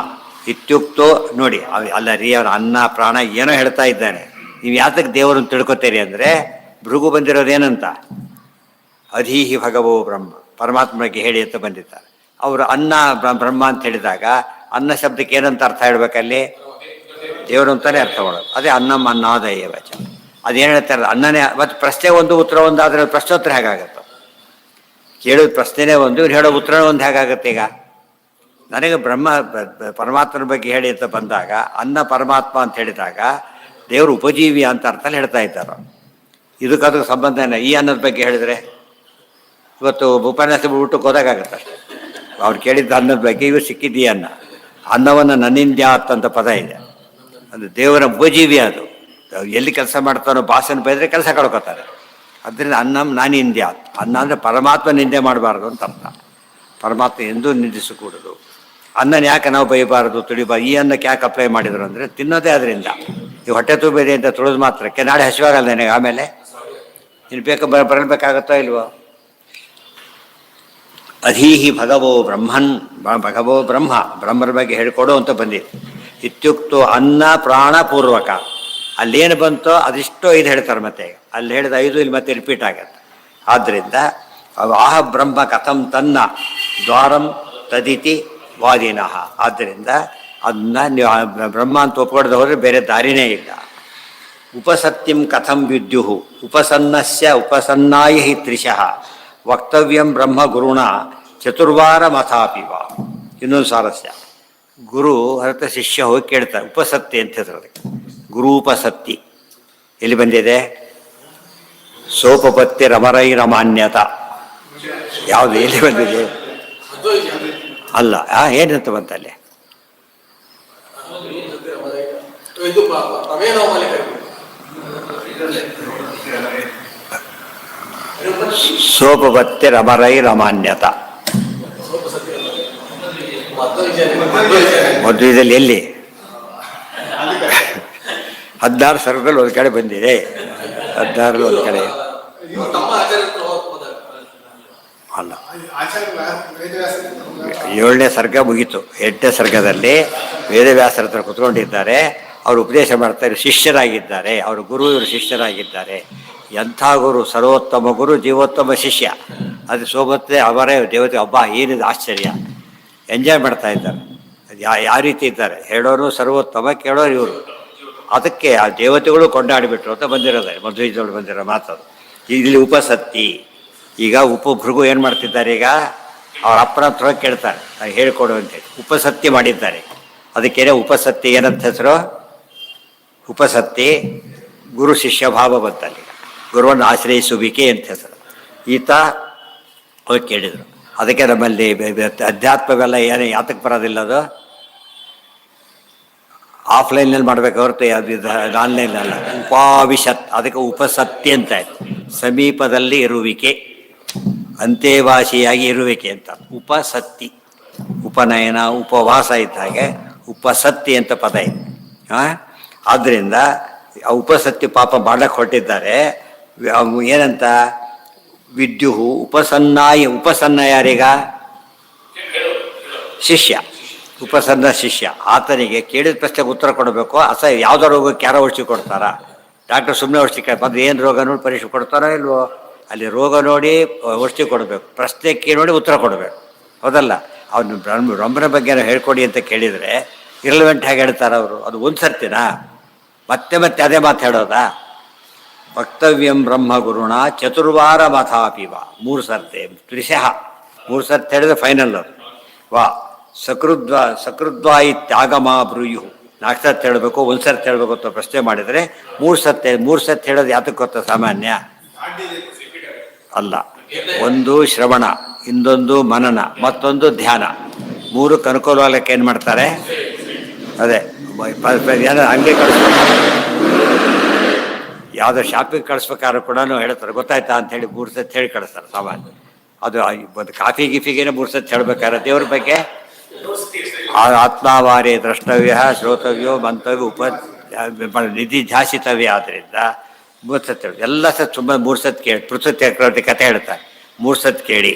ಇತ್ಯುಕ್ತೋ. ನೋಡಿ, ಅಲ್ಲ ರೀ, ಅವರ ಅನ್ನ ಪ್ರಾಣ ಏನೋ ಹೇಳ್ತಾ ಇದ್ದಾನೆ. ನೀವು ಯಾತಕ್ಕೆ ದೇವರನ್ನು ತಿಳ್ಕೊತೀರಿ ಅಂದರೆ ಭೃಗು ಬಂದಿರೋದೇನಂತ, ಅಧೀಹಿ ಭಗವೋ ಬ್ರಹ್ಮ, ಪರಮಾತ್ಮ ಬಗ್ಗೆ ಹೇಳಿ ಅಂತ ಬಂದಿದ್ದಾರೆ. ಅವರು ಅನ್ನ ಬ್ರಹ್ಮ ಅಂತ ಹೇಳಿದಾಗ ಅನ್ನ ಶಬ್ದಕ್ಕೆ ಏನಂತ ಅರ್ಥ ಹೇಳ್ಬೇಕಲ್ಲಿ? ದೇವರು ಅಂತಾನೆ ಅರ್ಥ ಮಾಡೋದು. ಅದೇ ಅನ್ನಂ ಅನ್ನಾದಯ ವಚ. ಅದೇನು ಹೇಳ್ತಾರೆ? ಅನ್ನನೇ. ಮತ್ತು ಪ್ರಶ್ನೆ ಒಂದು ಉತ್ತರ ಒಂದು ಆದರೆ ಪ್ರಶ್ನೋತ್ತರ ಹೇಗಾಗತ್ತೆ? ಕೇಳೋದು ಪ್ರಶ್ನೆನೇ ಒಂದು, ಇವ್ರು ಹೇಳೋ ಉತ್ತರ ಒಂದು ಹೇಗಾಗುತ್ತೆ? ಈಗ ನನಗೆ ಪರಮಾತ್ಮನ ಬಗ್ಗೆ ಹೇಳಿ ಅಂತ ಬಂದಾಗ ಅನ್ನ ಪರಮಾತ್ಮ ಅಂತ ಹೇಳಿದಾಗ ದೇವರು ಉಪಜೀವಿ ಅಂತ ಅರ್ಥಲ್ಲಿ ಹೇಳ್ತಾ ಇದ್ದಾರೆ. ಇದಕ್ಕದಕ್ಕೆ ಸಂಬಂಧ ಇಲ್ಲ. ಈ ಅನ್ನದ ಬಗ್ಗೆ ಹೇಳಿದರೆ ಇವತ್ತು ಉಪನ್ಯಾಸ ಊಟಕ್ಕೆ ಹೋದಾಗತ್ತೆ ಅಷ್ಟೆ. ಅವ್ರು ಕೇಳಿದ್ದ ಅನ್ನದ ಬಗ್ಗೆ ಇವರು ಸಿಕ್ಕಿದ್ದೀ ಅನ್ನ. ಅನ್ನವನ್ನು ನನ್ನಿಂದ್ಯಾತ್ ಅಂತ ಪದ ಇದೆ, ಅದು ದೇವರ ಉಪಜೀವಿ. ಅದು ಎಲ್ಲಿ ಕೆಲಸ ಮಾಡ್ತಾನೋ ಭಾಷೆನ ಬೈದರೆ ಕೆಲಸ ಕಳ್ಕೊತಾರೆ. ಅದರಿಂದ ಅನ್ನಂ ನಾನಿಂದ್ಯಾತ್. ಅನ್ನ ಅಂದರೆ ಪರಮಾತ್ಮ ನಿಂದೆ ಮಾಡಬಾರ್ದು ಅಂತ ಅರ್ಥ. ಪರಮಾತ್ಮ ಎಂದೂ ನಿಂದಿಸಕೂಡದು. ಅನ್ನನ ಯಾಕೆ ನಾವು ಬೈಬಾರ್ದು, ತುಳಿಬಾರ್ದು? ಈ ಅನ್ನಕ್ಕೆ ಯಾಕೆ ಅಪ್ಲೈ ಮಾಡಿದ್ರು ಅಂದರೆ ತಿನ್ನೋದೇ ಅದರಿಂದ. ಈ ಹೊಟ್ಟೆ ತುಂಬಿದೆ ಅಂತ ತುಳಿದು ಮಾತ್ರಕ್ಕೆ ನಾಳೆ ಹಸಿವಾಗಲ್ಲ ನನಗೆ. ಆಮೇಲೆ ಇನ್ನು ಬೇಕು ಬರಬೇಕಾಗತ್ತೋ ಇಲ್ವೋ? ಅಧೀಹಿ ಭಗವೋ ಬ್ರಹ್ಮನ್, ಭಗವೋ ಬ್ರಹ್ಮ, ಬ್ರಹ್ಮರ ಬಗ್ಗೆ ಹೇಳಿಕೊಡು ಅಂತ ಬಂದಿದೆ. ಇತ್ಯುಕ್ತು ಅನ್ನ ಪ್ರಾಣ ಪೂರ್ವಕ. ಅಲ್ಲೇನು ಬಂತೋ ಅದಿಷ್ಟೋ ಇದು ಹೇಳ್ತಾರೆ. ಮತ್ತೆ ಅಲ್ಲಿ ಹೇಳಿದ 5 ಇಲ್ಲಿ ಮತ್ತೆ ರಿಪೀಟ್ ಆಗತ್ತೆ. ಆದ್ದರಿಂದ ಆಹ ಬ್ರಹ್ಮ ಕಥಂ ತನ್ನ ದ್ವಾರಂ ತದಿತಿ ವಾದಿನಃ. ಆದ್ದರಿಂದ ಅದನ್ನ ನೀವು ಬ್ರಹ್ಮ ಅಂತ ಒಪ್ಕೊಳ್ದೆ ಹೋದರೆ ಬೇರೆ ದಾರಿನೇ ಇಲ್ಲ. ಉಪಸತ್ಯಂ ಕಥಂ ವಿದ್ಯುಹು ಉಪಸನ್ನಸ್ಯ ಉಪಸನ್ನಾಯ ಹಿ ತ್ರಿಶಃ ವಕ್ತವ್ಯಂ ಬ್ರಹ್ಮ ಗುರುಣ ಚತುರ್ವಾರ ಮಥಾಪಿವ. ಇನ್ನೊಂದು ಸ್ವಾರಸ್ಯ, ಗುರು ಹರತ ಶಿಷ್ಯ ಹೋಗಿ ಕೇಳ್ತಾರೆ. ಉಪಸತ್ತಿ ಅಂತ ಹೆಸರು ಅದಕ್ಕೆ. ಗುರೂಪಸತ್ತಿ ಎಲ್ಲಿ ಬಂದಿದೆ? ಸೋಪಪತ್ತಿ ರಮರೈರಮಾನ್ಯತ. ಯಾವುದು ಎಲ್ಲಿ ಬಂದಿದೆ? ಅಲ್ಲ, ಏನಂತ ಬಂತಲ್ಲಿ? ಸೋಪಪತ್ತಿ ರಮರೈರಮಾನ್ಯತ. ಮಧ್ವದಲ್ಲಿ ಎಲ್ಲಿ? 16 ಸರ್ಗದಲ್ಲಿ ಒಂದು ಕಡೆ ಬಂದಿದೆ. 16 ಒಂದು ಕಡೆ ಅಲ್ಲ. 7ನೇ ಸರ್ಗ ಮುಗೀತು. 8ನೇ ಸರ್ಗದಲ್ಲಿ ವೇದವ್ಯಾಸರ ಹತ್ರ ಕುತ್ಕೊಂಡಿದ್ದಾರೆ. ಅವರು ಉಪದೇಶ ಮಾಡ್ತಾರೆ. ಶಿಷ್ಯರಾಗಿದ್ದಾರೆ. ಅವರು ಗುರು, ಇವರು ಶಿಷ್ಯರಾಗಿದ್ದಾರೆ. ಎಂಥ ಗುರು! ಸರ್ವೋತ್ತಮ ಗುರು, ಜೀವೋತ್ತಮ ಶಿಷ್ಯ. ಅದು ಸೋಬತ್ತೆ ಅವರೇ ದೇವತೆ. ಹಬ್ಬ ಏನಿದೆ ಆಶ್ಚರ್ಯ! ಎಂಜಾಯ್ ಮಾಡ್ತಾ ಇದ್ದಾರೆ. ಅದು ಯಾವ ರೀತಿ ಇದ್ದಾರೆ? ಹೇಳೋರು ಸರ್ವೋತ್ತಮ, ಕೇಳೋರು ಇವರು. ಅದಕ್ಕೆ ಆ ದೇವತೆಗಳು ಕೊಂಡಾಡಿಬಿಟ್ರು ಅಂತ ಬಂದಿರೋದು ಮಧ್ವದಲ್ಲಿ ಬಂದಿರೋ ಮಾತದು. ಇಲ್ಲಿ ಉಪಸತ್ತಿ. ಈಗ ಭೃಗು ಏನು ಮಾಡ್ತಿದ್ದಾರೆ? ಈಗ ಅವ್ರ ಅಪ್ಪನ ಹತ್ರ ಕೇಳ್ತಾರೆ, ಹೇಳ್ಕೊಡು ಅಂತೇಳಿ ಉಪಸತ್ತಿ ಮಾಡಿದ್ದಾರೆ. ಅದಕ್ಕೇನೆ ಉಪಸತ್ತಿ ಏನಂತ ಹೆಸರು? ಉಪಸತ್ತಿ ಗುರು ಶಿಷ್ಯ ಭಾವ ಬಂತಲ್ಲಿ. ಗುರುವನ್ನು ಆಶ್ರಯಿಸುವಿಕೆ ಅಂತ ಹೆಸರು. ಈತ ಅವ್ರು ಕೇಳಿದರು. ಅದಕ್ಕೆ ನಮ್ಮಲ್ಲಿ ಅಧ್ಯಾತ್ಮವೆಲ್ಲ ಏನು ಯಾತಕ್ಕೆ ಬರೋದಿಲ್ಲ? ಅದು ಆಫ್ಲೈನಲ್ಲಿ ಮಾಡಬೇಕು ಹೊರತು ಅದು ಆನ್ಲೈನ್ ಅಲ್ಲ. ಉಪಾವಿಶತ್, ಅದಕ್ಕೆ ಉಪಸತ್ತಿ ಅಂತ ಆಯ್ತು. ಸಮೀಪದಲ್ಲಿ ಇರುವಿಕೆ, ಅಂತೆವಾಸಿಯಾಗಿ ಇರುವಿಕೆ ಅಂತ. ಉಪಸತ್ತಿ, ಉಪನಯನ ಉಪವಾಸ ಇದ್ದ ಹಾಗೆ ಉಪಸತ್ತಿ ಅಂತ ಪದ ಇದೆ. ಆದ್ದರಿಂದ ಉಪಸತ್ತಿ ಪಾಪ ಮಾಡಕ್ಕೆ ಹೊರಟಿದ್ದಾರೆ. ಏನಂತ ವಿದ್ಯುಹು ಉಪಸನ್ನಾಯ, ಉಪಸನ್ನ ಯಾರೀಗ? ಶಿಷ್ಯ, ಉಪಸನ್ನ ಶಿಷ್ಯ. ಆತನಿಗೆ ಕೇಳಿದ ಪ್ರಶ್ನೆಗೆ ಉತ್ತರ ಕೊಡಬೇಕು. ಯಾವುದೋ ರೋಗಕ್ಕೆ ಯಾರೋ ಔಷಧಿ ಕೊಡ್ತಾರಾ? ಡಾಕ್ಟರ್ ಸುಮ್ಮನೆ ಔಷಧಿ ಬಂದು ಏನು ರೋಗ ನೋಡಿ ಪರೀಕ್ಷೆ ಕೊಡ್ತಾರೋ ಇಲ್ವೋ? ಅಲ್ಲಿ ರೋಗ ನೋಡಿ ಔಷಧಿ ಕೊಡಬೇಕು, ಪ್ರಶ್ನೆಗೆ ನೋಡಿ ಉತ್ತರ ಕೊಡಬೇಕು, ಹೌದಲ್ಲ? ಅವನು ಬ್ರಹ್ಮನ ಬಗ್ಗೆ ಹೇಳ್ಕೊಡಿ ಅಂತ ಕೇಳಿದರೆ ಇರ್ಲೆವೆಂಟ್ ಹೇಗೆ ಹೇಳ್ತಾರೆ ಅವರು? ಅದು ಒಂದು ಸರ್ತಿನಾ? ಮತ್ತೆ ಮತ್ತೆ ಅದೇ ಮಾತು ಹೇಳೋದಾ? ವಕ್ತವ್ಯಂ ಬ್ರಹ್ಮ ಗುರುಣ ಚತುರ್ವಾರ ಮಥಾಪಿವ, 3 ಸರ್ತಿ, ತ್ರಿಶಃ 3 ಸರ್ತಿ ಹೇಳಿದ್ರೆ ಫೈನಲ್ ಅದು. ವಾ ಸಕೃದ್ವಾ ಇತ್ಯಾಗಮ ಬ್ರೂಯು, 4 ಸರ್ತಿ ಹೇಳಬೇಕು, 1 ಸರ್ತಿ ಹೇಳಬೇಕು ಅಂತ ಪ್ರಶ್ನೆ ಮಾಡಿದರೆ 3 ಸರ್ತಿ ಹೇಳೋದು ಯಾತಕ್ಕೆ ಗೊತ್ತಾ? ಸಾಮಾನ್ಯ ಅಲ್ಲ. ಒಂದು ಶ್ರವಣ, ಇನ್ನೊಂದು ಮನನ, ಮತ್ತೊಂದು ಧ್ಯಾನ. 3ಕ್ಕೆ ಅನುಕೂಲವಾಗಲಿಕ್ಕೆ ಏನು ಮಾಡ್ತಾರೆ? ಅದೇ ಅಂಗಡಿ ಕಳಿಸ್ಬೇಕು, ಯಾವುದೋ ಶಾಪಿಗೆ ಕಳಿಸ್ಬೇಕಾದ್ರೂ ಕೂಡ ಹೇಳ್ತಾರೆ ಗೊತ್ತಾಯ್ತಾ ಅಂಥೇಳಿ 3 ಸರ್ತಿ ಹೇಳಿ ಕಳಿಸ್ತಾರೆ ಸಾಮಾನ್ಯ. ಅದು ಒಂದು ಕಾಫಿ ಗಿಫಿಗೇನೆ 3 ಸರ್ತಿ ಹೇಳ್ಬೇಕಾದ್ರೆ ದೇವ್ರ ಬಗ್ಗೆ ಆತ್ಮಾವಾರೇ ದ್ರಷ್ಟವ್ಯ ಶ್ರೋತವ್ಯೋ ಮಂತವ್ಯ ನಿಧಿ ಧ್ಯಾಸಿತವ್ಯ. ಆದ್ದರಿಂದ 3 ಸರ್ತಿ ಹೇಳಿ, ಎಲ್ಲ ಸರ್ತಿ ಸುಮ್ಮನೆ 3 ಸರ್ತಿ ಕೇಳಿ. ಪೃಥ್ವಿ ಚಕ್ರವರ್ತಿ ಕಥೆ ಹೇಳ್ತಾರೆ, 3 ಸರ್ತಿ ಕೇಳಿ.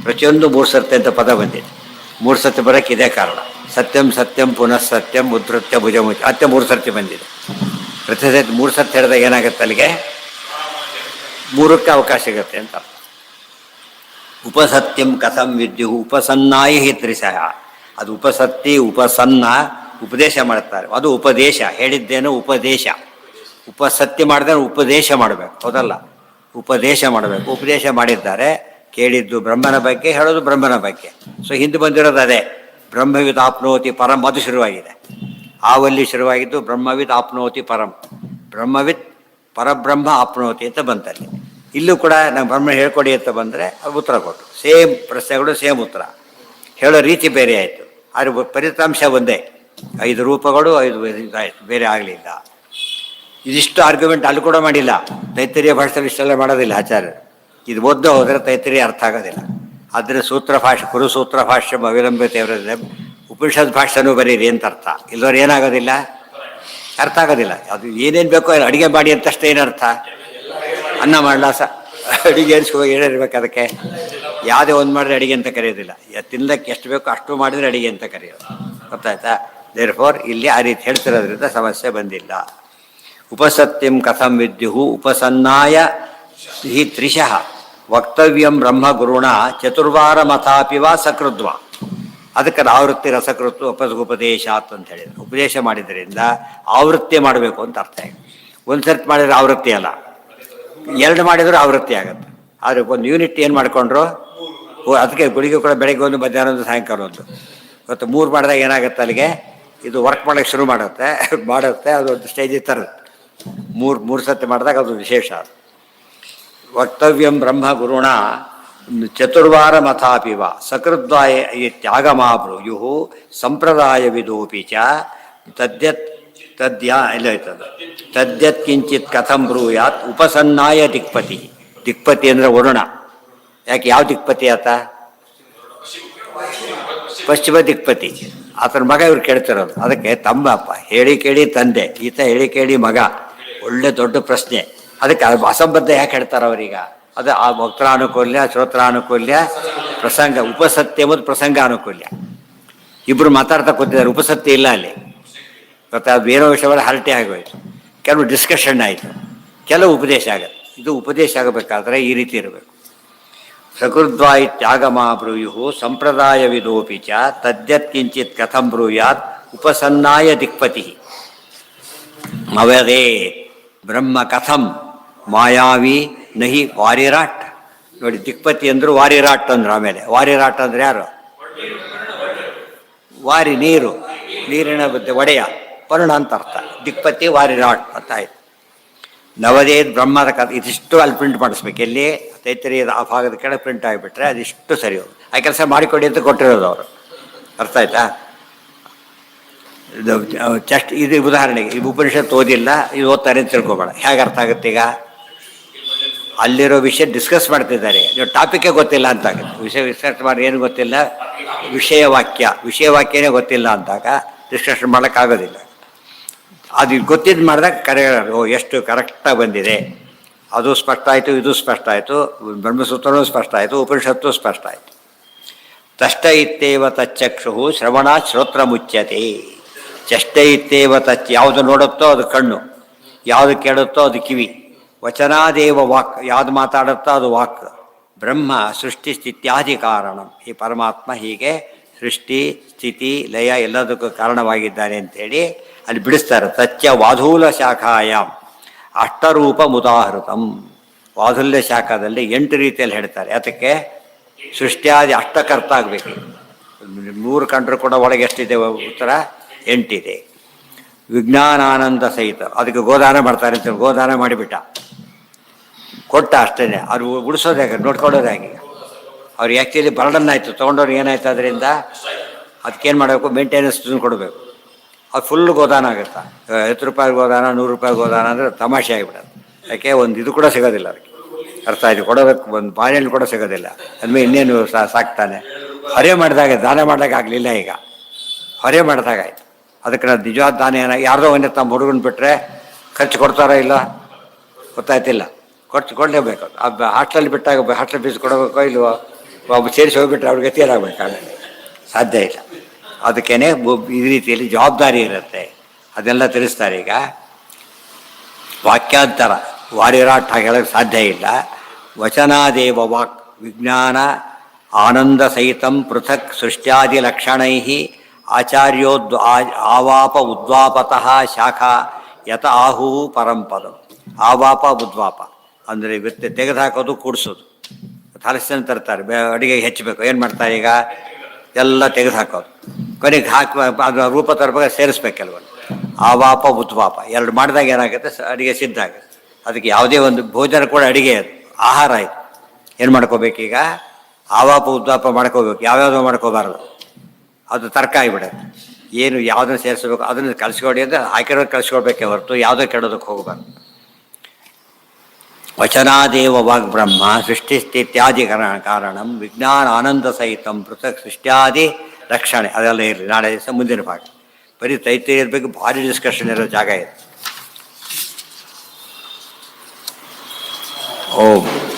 ಪ್ರತಿಯೊಂದು 3 ಸರ್ತಿ ಅಂತ ಪದ ಬಂದಿದೆ. 3 ಸರ್ತಿ ಬರೋಕ್ಕೆ ಇದೇ ಕಾರಣ. ಸತ್ಯಂ ಸತ್ಯಂ ಪುನಃ ಸತ್ಯಂ ಉದ್ಧತ್ಯ ಭುಜಮುಚ ಮತ್ತೆ 3 ಸರ್ತಿ ಬಂದಿದೆ. ಪ್ರತಿ ಸರ್ತಿ 3 ಸರ್ತಿ ಹೇಳಿದಾಗ ಏನಾಗುತ್ತೆ? ಅಲ್ಲಿಗೆ 3ಕ್ಕೆ ಅವಕಾಶ ಸಿಗುತ್ತೆ ಅಂತ. ಉಪಸತ್ಯಂ ಕಥಂ ವಿದ್ಯು ಉಪಸನ್ನಾಯ ಹಿ ತ್ರಿಶಃ. ಅದು ಉಪಸತ್ತಿ ಉಪಸನ್ನ, ಉಪದೇಶ ಮಾಡ್ತಾರೆ. ಅದು ಉಪದೇಶ, ಹೇಳಿದ್ದೇನೋ ಉಪದೇಶ. ಉಪಸತ್ತಿ ಮಾಡಿದ್ರೆ ಉಪದೇಶ ಮಾಡಬೇಕು, ಹೌದಲ್ಲ? ಉಪದೇಶ ಮಾಡಬೇಕು. ಉಪದೇಶ ಮಾಡಿದ್ದಾರೆ, ಕೇಳಿದ್ದು ಬ್ರಹ್ಮನ ಬಗ್ಗೆ, ಹೇಳೋದು ಬ್ರಹ್ಮನ ಬಗ್ಗೆ. ಸೊ ಹಿಂದೆ ಬಂದಿರೋದು ಅದೇ ಬ್ರಹ್ಮವಿದ್ ಆಪ್ನೋತಿ ಪರಂ, ಅದು ಶುರುವಾಗಿದೆ. ಆವಲ್ಲಿ ಶುರುವಾಗಿದ್ದು ಬ್ರಹ್ಮವಿದ್ ಆಪ್ನೋತಿ ಪರಂ, ಬ್ರಹ್ಮವಿದ್ ಪರಬ್ರಹ್ಮ ಆಪ್ನೋತಿ ಅಂತ ಬಂತಲ್ಲಿ. ಇಲ್ಲೂ ಕೂಡ ನಾವು ಬ್ರಹ್ಮ ಹೇಳ್ಕೊಡಿ ಅಂತ ಬಂದರೆ ಉತ್ತರ ಕೊಟ್ಟು ಸೇಮ್ ಪ್ರಶ್ನೆಗಳು ಸೇಮ್ ಉತ್ತರ, ಹೇಳೋ ರೀತಿ ಬೇರೆ ಆಯಿತು. ಆದರೆ ಫಲಿತಾಂಶ ಒಂದೇ, 5 ರೂಪಗಳು 5 ಇದಾಯಿತು, ಬೇರೆ ಆಗಲಿಲ್ಲ. ಇದಿಷ್ಟು ಆರ್ಗ್ಯುಮೆಂಟ್ ಅಲ್ಲಿ ಕೂಡ ಮಾಡಿಲ್ಲ. ತೈತರಿಯ ಭಾಷೆಯಲ್ಲಿ ಇಷ್ಟೆಲ್ಲ ಮಾಡೋದಿಲ್ಲ ಆಚಾರ್ಯರು. ಇದು ಓದೋ ಹೋದರೆ ತೈತರಿಯ ಅರ್ಥ ಆಗೋದಿಲ್ಲ. ಆದರೆ ಸೂತ್ರ ಭಾಷೆ ಕುರುಸೂತ್ರ ಭಾಷ್ಯ ಅವಿಲಂಬಿತ ಅವರೇ ಉಪನಿಷತ್ ಭಾಷೆನೂ ಬರೀರಿ ಅಂತ ಅರ್ಥ. ಇಲ್ಲವ್ರು ಏನಾಗೋದಿಲ್ಲ, ಅರ್ಥ ಆಗೋದಿಲ್ಲ. ಅದು ಏನೇನು ಬೇಕೋ ಅಡುಗೆ ಮಾಡಿ ಅಂತಷ್ಟೇ ಏನರ್ಥ? ಅನ್ನ ಮಾಡಲ ಅಡುಗೆ ಅನ್ಸ್ಕೋ ಏನಿರ್ಬೇಕು ಅದಕ್ಕೆ? ಯಾವುದೇ ಒಂದು ಮಾಡಿದ್ರೆ ಅಡುಗೆ ಅಂತ ಕರೆಯೋದಿಲ್ಲ. ತಿನ್ನಕ್ಕೆ ಎಷ್ಟು ಬೇಕೋ ಅಷ್ಟು ಮಾಡಿದರೆ ಅಡುಗೆ ಅಂತ ಕರೆಯೋದು, ಗೊತ್ತಾಯ್ತಾ? ದೇರ್ಫೋರ್ ಇಲ್ಲಿ ಆ ರೀತಿ ಹೇಳ್ತಿರೋದ್ರಿಂದ ಸಮಸ್ಯೆ ಬಂದಿಲ್ಲ. ಉಪಸತ್ಯಂ ಕಥಂ ವಿದ್ಯು ಉಪಸನ್ನಾಯ ಹಿ ತ್ರಿಶಃ ವಕ್ತವ್ಯಂ ಬ್ರಹ್ಮ ಗುರುಣ ಚತುರ್ವಾರ ಮಥಾಪಿವ ಸಕೃದ್ವ. ಅದಕ್ಕೆ ಆವೃತ್ತಿ ರಸಕೃತ್ವ ಉಪದೇಶಾತ್ ಅಂತ ಹೇಳಿದ್ರು. ಉಪದೇಶ ಮಾಡಿದ್ರಿಂದ ಆವೃತ್ತಿ ಮಾಡಬೇಕು ಅಂತ ಅರ್ಥ. 1 ಸರ್ತಿ ಮಾಡಿದರೆ ಆವೃತ್ತಿ ಅಲ್ಲ, 2 ಮಾಡಿದರೂ ಆವೃತ್ತಿ ಆಗುತ್ತೆ. ಆದರೆ ಒಂದು ಯೂನಿಟ್ ಏನು ಮಾಡಿಕೊಂಡ್ರು? ಅದಕ್ಕೆ ಗುಳಿಗೆ ಕೂಡ ಬೆಳಗ್ಗೆ ಒಂದು, ಮಧ್ಯಾಹ್ನ ಒಂದು, ಸಾಯಂಕಾಲ ಒಂದು. ಇವತ್ತು 3 ಮಾಡಿದಾಗ ಏನಾಗುತ್ತೆ? ಅಲ್ಲಿಗೆ ಇದು ವರ್ಕ್ ಮಾಡೋಕ್ಕೆ ಶುರು ಮಾಡುತ್ತೆ. ಅದೊಂದು ಸ್ಟೇಜಿಗೆ ತರುತ್ತೆ. 3 ಸರ್ತಿ ಮಾಡಿದಾಗ ಅದು ವಿಶೇಷ. ವಕ್ತವ್ಯಂ ಬ್ರಹ್ಮ ಗುರುಣ ಚತುರ್ವಾರ ಮಥಾಪಿವ ಸಕೃದ್ವಾಯ ಇತ್ಯಾಗಮಾ ಬ್ರೂಯು ಸಂಪ್ರದಾಯ ವಿದೋಪಿ ಚ ತದ್ಯತ್ ಕಿಂಚಿತ್ ಕಥಂ ಬ್ರೂಯಾತ್ ಉಪಸನ್ನಾಯ ದಿಕ್ಪತಿ. ದಿಕ್ಪತಿ ಅಂದರೆ ವರುಣ. ಯಾಕೆ? ಯಾವ ದಿಕ್ಪತಿ ಆತ? ಪಶ್ಚಿಮ ದಿಕ್ಪತಿ. ಆತನ ಮಗ ಇವ್ರು ಕೇಳ್ತಿರೋದು. ಅದಕ್ಕೆ ತಮ್ಮ ಅಪ್ಪ ಹೇಳಿ ಕೇಳಿ ತಂದೆ, ಈತ ಹೇಳಿ ಕೇಳಿ ಮಗ. ಒಳ್ಳೆ ದೊಡ್ಡ ಪ್ರಶ್ನೆ. ಅದಕ್ಕೆ ಅಸಂಬದ್ಧ ಯಾಕೆ ಹೇಳ್ತಾರೆ ಅವರೀಗ? ಅದು ಆ ವಕ್ತಾನುಕೂಲ್ಯ ಶ್ರೋತ್ರಾನುಕೂಲ್ಯ ಪ್ರಸಂಗ. ಉಪಸತ್ಯ ಎಂಬುದು ಪ್ರಸಂಗಾನುಕೂಲ್ಯ. ಇಬ್ಬರು ಮಾತಾಡ್ತಾ ಕೂತಿದ್ದಾರೆ, ಉಪಸತ್ಯ ಇಲ್ಲ ಅಲ್ಲಿ, ಗೊತ್ತಾ? ಅದು ಏನೋ ವಿಷಯವಾಗಿ ಹರಟೆ ಆಗೋಯ್ತು, ಕೆಲವು ಡಿಸ್ಕಷನ್ ಆಯಿತು, ಕೆಲವು ಉಪದೇಶ ಆಗುತ್ತೆ. ಇದು ಉಪದೇಶ ಆಗಬೇಕಾದ್ರೆ ಈ ರೀತಿ ಇರಬೇಕು. ಸಕೃದ್ವಾ ಇತ್ಯಾಗಮಾ ಬ್ರೂಯು ಸಂಪ್ರದಾಯ ವಿದೋಪಿ ಚ ತದ್ಯತ್ ಕಿಂಚಿತ್ ಕಥಂ ಬ್ರೂಯಾತ್ ಉಪಸನ್ನಾಯ ದಿಕ್ಪತಿ. ಅವದೇ ಬ್ರಹ್ಮ ಕಥಂ ಮಾಯಾವಿ ನಹಿ ವಾರಿರಾಟ್. ನೋಡಿ, ದಿಕ್ಪತಿ ಅಂದರು, ವಾರಿರಾಟ್ ಅಂದರು. ಆಮೇಲೆ ವಾರಿರಾಟ್ ಅಂದ್ರೆ ಯಾರು? ವಾರಿ ನೀರು, ನೀರಿನ ಒಡೆಯ, ಪರ್ಣ ಅಂತ ಅರ್ಥ. ದಿಕ್ಪತಿ ವಾರಿರಾಟ್ ಅಂತ ಆಯ್ತು. ನವದೇದ್ ಬ್ರಹ್ಮದ ಕಥೆ ಇದಿಷ್ಟು ಅಲ್ಲಿ ಪ್ರಿಂಟ್ ಮಾಡಿಸ್ಬೇಕು. ಎಲ್ಲಿ? ತೈತರಿಯದ ಆ ಭಾಗದ ಕೆಳಗೆ ಪ್ರಿಂಟ್ ಆಗಿಬಿಟ್ರೆ ಅದಿಷ್ಟು ಸರಿ ಹೋಗುದು. ಆ ಕೆಲಸ ಮಾಡಿಕೊಡಿ ಅಂತ ಕೊಟ್ಟಿರೋದು ಅವರು. ಅರ್ಥ ಆಯ್ತಾ? ಇದು ಉದಾಹರಣೆಗೆ, ಇದು ಉಪನಿಷತ್ತು ಓದಿಲ್ಲ, ಇದು ಓದ್ತಾರೆ ಅಂತ ತಿಳ್ಕೊಬೇಡ. ಹೇಗೆ ಅರ್ಥ ಆಗುತ್ತೆ? ಈಗ ಅಲ್ಲಿರೋ ವಿಷಯ ಡಿಸ್ಕಸ್ ಮಾಡ್ತಿದ್ದಾರೆ. ನೀವು ಟಾಪಿಕ್ಕೇ ಗೊತ್ತಿಲ್ಲ ಅಂತಾಗುತ್ತೆ. ವಿಷಯ ಡಿಸ್ಕಸ್ ಮಾಡಿ ಏನು ಗೊತ್ತಿಲ್ಲ, ವಿಷಯವಾಕ್ಯನೇ ಗೊತ್ತಿಲ್ಲ ಅಂದಾಗ ಡಿಸ್ಕಷನ್ ಮಾಡೋಕ್ಕಾಗೋದಿಲ್ಲ. ಅದು ಗೊತ್ತಿದ್ದು ಮಾಡಿದಾಗ ಎಷ್ಟು ಕರೆಕ್ಟಾಗಿ ಬಂದಿದೆ, ಅದು ಸ್ಪಷ್ಟ ಆಯಿತು, ಇದು ಸ್ಪಷ್ಟ ಆಯಿತು, ಬ್ರಹ್ಮಸೂತ್ರನೂ ಸ್ಪಷ್ಟ ಆಯಿತು, ಉಪನಿಷತ್ತು ಸ್ಪಷ್ಟ ಆಯಿತು. ತಷ್ಟ ಇತ್ತೇವ ತಚ್ಚಕ್ಷು ಶ್ರವಣ ಶ್ರೋತ್ರ ಮುಚ್ಯತೆ. ಚಷ್ಟ ಇತ್ತೇವ ತಚ್, ಯಾವುದು ನೋಡುತ್ತೋ ಅದು ಕಣ್ಣು, ಯಾವುದು ಕೇಳುತ್ತೋ ಅದು ಕಿವಿ. ವಚನಾದೇವ ವಾಕ್, ಯಾವುದು ಮಾತಾಡುತ್ತೋ ಅದು ವಾಕ್. ಬ್ರಹ್ಮ ಸೃಷ್ಟಿ ಸ್ಥಿತ್ಯಾದಿ ಕಾರಣ, ಈ ಪರಮಾತ್ಮ ಹೀಗೆ ಸೃಷ್ಟಿ ಸ್ಥಿತಿ ಲಯ ಎಲ್ಲದಕ್ಕೂ ಕಾರಣವಾಗಿದ್ದಾನೆ ಅಂಥೇಳಿ ಅಲ್ಲಿ ಬಿಡಿಸ್ತಾರೆ. ತಚ್ಚ ವಾಧೂಲ ಶಾಖಾಯಾಮ್ ಅಷ್ಟರೂಪ ಮುದಾಹೃತಂ. ವಾಧುಲ್ಯ ಶಾಖದಲ್ಲಿ 8 ರೀತಿಯಲ್ಲಿ ಹೇಳ್ತಾರೆ. ಅದಕ್ಕೆ ಸೃಷ್ಟಿಯಾದಿ ಅಷ್ಟಕರ್ತ ಆಗಬೇಕು. 3 ಕಂಡ್ರು ಕೂಡ ಒಳಗೆ ಎಷ್ಟಿದೆ ಉತ್ತರ? 8 ಇದೆ. ವಿಜ್ಞಾನಾನಂದ ಸಹಿತ, ಅದಕ್ಕೆ ಗೋದಾನ ಮಾಡ್ತಾರೆ ಅಂತ ಗೋದಾನ ಮಾಡಿಬಿಟ್ಟ, ಕೊಟ್ಟ ಅಷ್ಟೇ. ಅವ್ರು ಉಳಿಸೋದು ಹೇಗೆ, ನೋಡ್ಕೊಳ್ಳೋದು ಹೇಗೆ? ಅವ್ರು ಆ್ಯಕ್ಚುಲಿ ಬರ್ಡನ್ ಆಯಿತು, ತೊಗೊಂಡವ್ರಿಗೆ ಏನಾಯ್ತು ಅದರಿಂದ? ಅದಕ್ಕೇನು ಮಾಡಬೇಕು? ಮೇಂಟೆನೆನ್ಸ್ ಕೊಡಬೇಕು. ಅದು ಫುಲ್ ಗೋದಾನ ಆಗುತ್ತೆ. 10 ರೂಪಾಯಿ ಗೋದಾನ, 100 ರೂಪಾಯಿ ಗೋದಾನ ಅಂದರೆ ತಮಾಷೆ ಆಗಿಬಿಡೋದು. ಯಾಕೆ ಒಂದು ಇದು ಕೂಡ ಸಿಗೋದಿಲ್ಲ ಅದಕ್ಕೆ. ಅರ್ಥ ಆಯ್ತು? ಕೊಡೋದಕ್ಕೆ ಒಂದು ಬಾಳೆಹಣ್ಣು ಕೂಡ ಸಿಗೋದಿಲ್ಲ. ಅದ್ಮೇಲೆ ಇನ್ನೇನು ಸಾಕ್ತಾನೆ. ಹೊರೆ ಮಾಡಿದಾಗ, ದಾನ ಮಾಡಿದಾಗ ಆಗಲಿಲ್ಲ, ಈಗ ಹೊರೆ ಮಾಡಿದಾಗ ಆಯಿತು. ಅದಕ್ಕೆ ನಾನು ನಿಜವಾದ ದಾನ ಏನಾಗಿ ಯಾರ್ದೋ ಒಂದೇ ತಮ್ಮ ಹುಡುಗನ ಬಿಟ್ಟರೆ ಖರ್ಚು ಕೊಡ್ತಾರೋ ಇಲ್ಲ ಗೊತ್ತಾಯ್ತಿಲ್ಲ, ಕೊಡಲೇಬೇಕು. ಹಾಸ್ಟೆಲ್ ಬಿಟ್ಟಾಗ ಹಾಸ್ಟೆಲ್ ಫೀಸ್ ಕೊಡಬೇಕೋ ಇಲ್ವೋ, ಒಬ್ಬ ಸೇರಿಸಿ ಹೋಗಿಬಿಟ್ರೆ ಅವ್ರಿಗೆ ತೀರಾಗಬೇಕಾಗ ಸಾಧ್ಯ ಇಲ್ಲ. ಅದಕ್ಕೇನೆ ಈ ರೀತಿಯಲ್ಲಿ ಜವಾಬ್ದಾರಿ ಇರುತ್ತೆ. ಅದೆಲ್ಲ ತಿಳಿಸ್ತಾರೆ. ಈಗ ವಾಕ್ಯಾಂತರ ವಾರಿರಾಟ್ ಹಾಗೆ ಹೇಳೋಕ್ಕೆ ಸಾಧ್ಯ ಇಲ್ಲ. ವಚನಾದೇವ ವಾಕ್ ವಿಜ್ಞಾನ ಆನಂದ ಸಹಿತಂ ಪೃಥಕ್ ಸೃಷ್ಟ್ಯಾದಿ ಲಕ್ಷಣೈ ಆವಾಪ ಉದ್ವಾಪತಃ ಶಾಖಾ ಯತ ಆಹು ಪರಂಪದಂ. ಆವಾಪ ಉದ್ವಾಪ ಅಂದರೆ ವ್ಯಕ್ತಿ ತೆಗೆದುಹಾಕೋದು, ಕೂಡಿಸೋದು. ಹಲಸಿನ ತರ್ತಾರೆ, ಅಡುಗೆಗೆ ಹೆಚ್ಚಬೇಕು, ಏನು ಮಾಡ್ತಾರೆ ಈಗ? ಎಲ್ಲ ತೆಗೆದುಹಾಕೋದು, ಕೊನೆಗೆ ಅದು ರೂಪ ತರಬೇಕು, ಸೇರಿಸ್ಬೇಕು ಕೆಲವೊಂದು. ಆವಾಪ ಉದ್ವಾಪ 2 ಮಾಡಿದಾಗ ಏನಾಗುತ್ತೆ? ಅಡುಗೆ ಸಿದ್ಧ ಆಗುತ್ತೆ. ಅದಕ್ಕೆ ಯಾವುದೇ ಒಂದು ಭೋಜನ ಕೂಡ ಅಡುಗೆ, ಅದು ಆಹಾರ ಆಯಿತು. ಏನು ಮಾಡ್ಕೋಬೇಕೀಗ? ಆವಾಪ ಉದ್ವಾಪ ಮಾಡ್ಕೋಬೇಕು. ಯಾವ್ಯಾವುದೋ ಮಾಡ್ಕೋಬಾರ್ದು, ಅದು ತರ್ಕ ಆಗಿಬಿಡುತ್ತೆ. ಏನು ಯಾವುದನ್ನು ಸೇರಿಸ್ಬೇಕು ಅದನ್ನು ಕಲಿಸ್ಕೊಡಿ ಅಂದರೆ ಹಾಕಿರೋದು ಕಲಿಸ್ಕೊಡ್ಬೇಕೇ ಹೊರತು ಯಾವುದೋ ಕೆಡೋದಕ್ಕೆ ಹೋಗಬಾರ್ದು. ವಚನಾದೇವ ವಾಗ್ ಬ್ರಹ್ಮ ಸೃಷ್ಟಿ ಸ್ಥಿತ್ಯಾದಿ ಕಾರಣಂ ವಿಜ್ಞಾನ ಆನಂದ ಸಹಿತಂ ಪೃಥಕ್ ಸೃಷ್ಟ್ಯಾದಿ ರಕ್ಷಣೆ. ಅದೆಲ್ಲ ಇರಲಿ, ನಾಳೆ ದಿವಸ ಮುಂದಿನ ಭಾಗ. ಬರೀ ತೈತೈರ್ಯದ ಬಗ್ಗೆ ಭಾರಿ ಡಿಸ್ಕಷನ್ ಇರೋ ಜಾಗ ಇದೆ. ಓಂ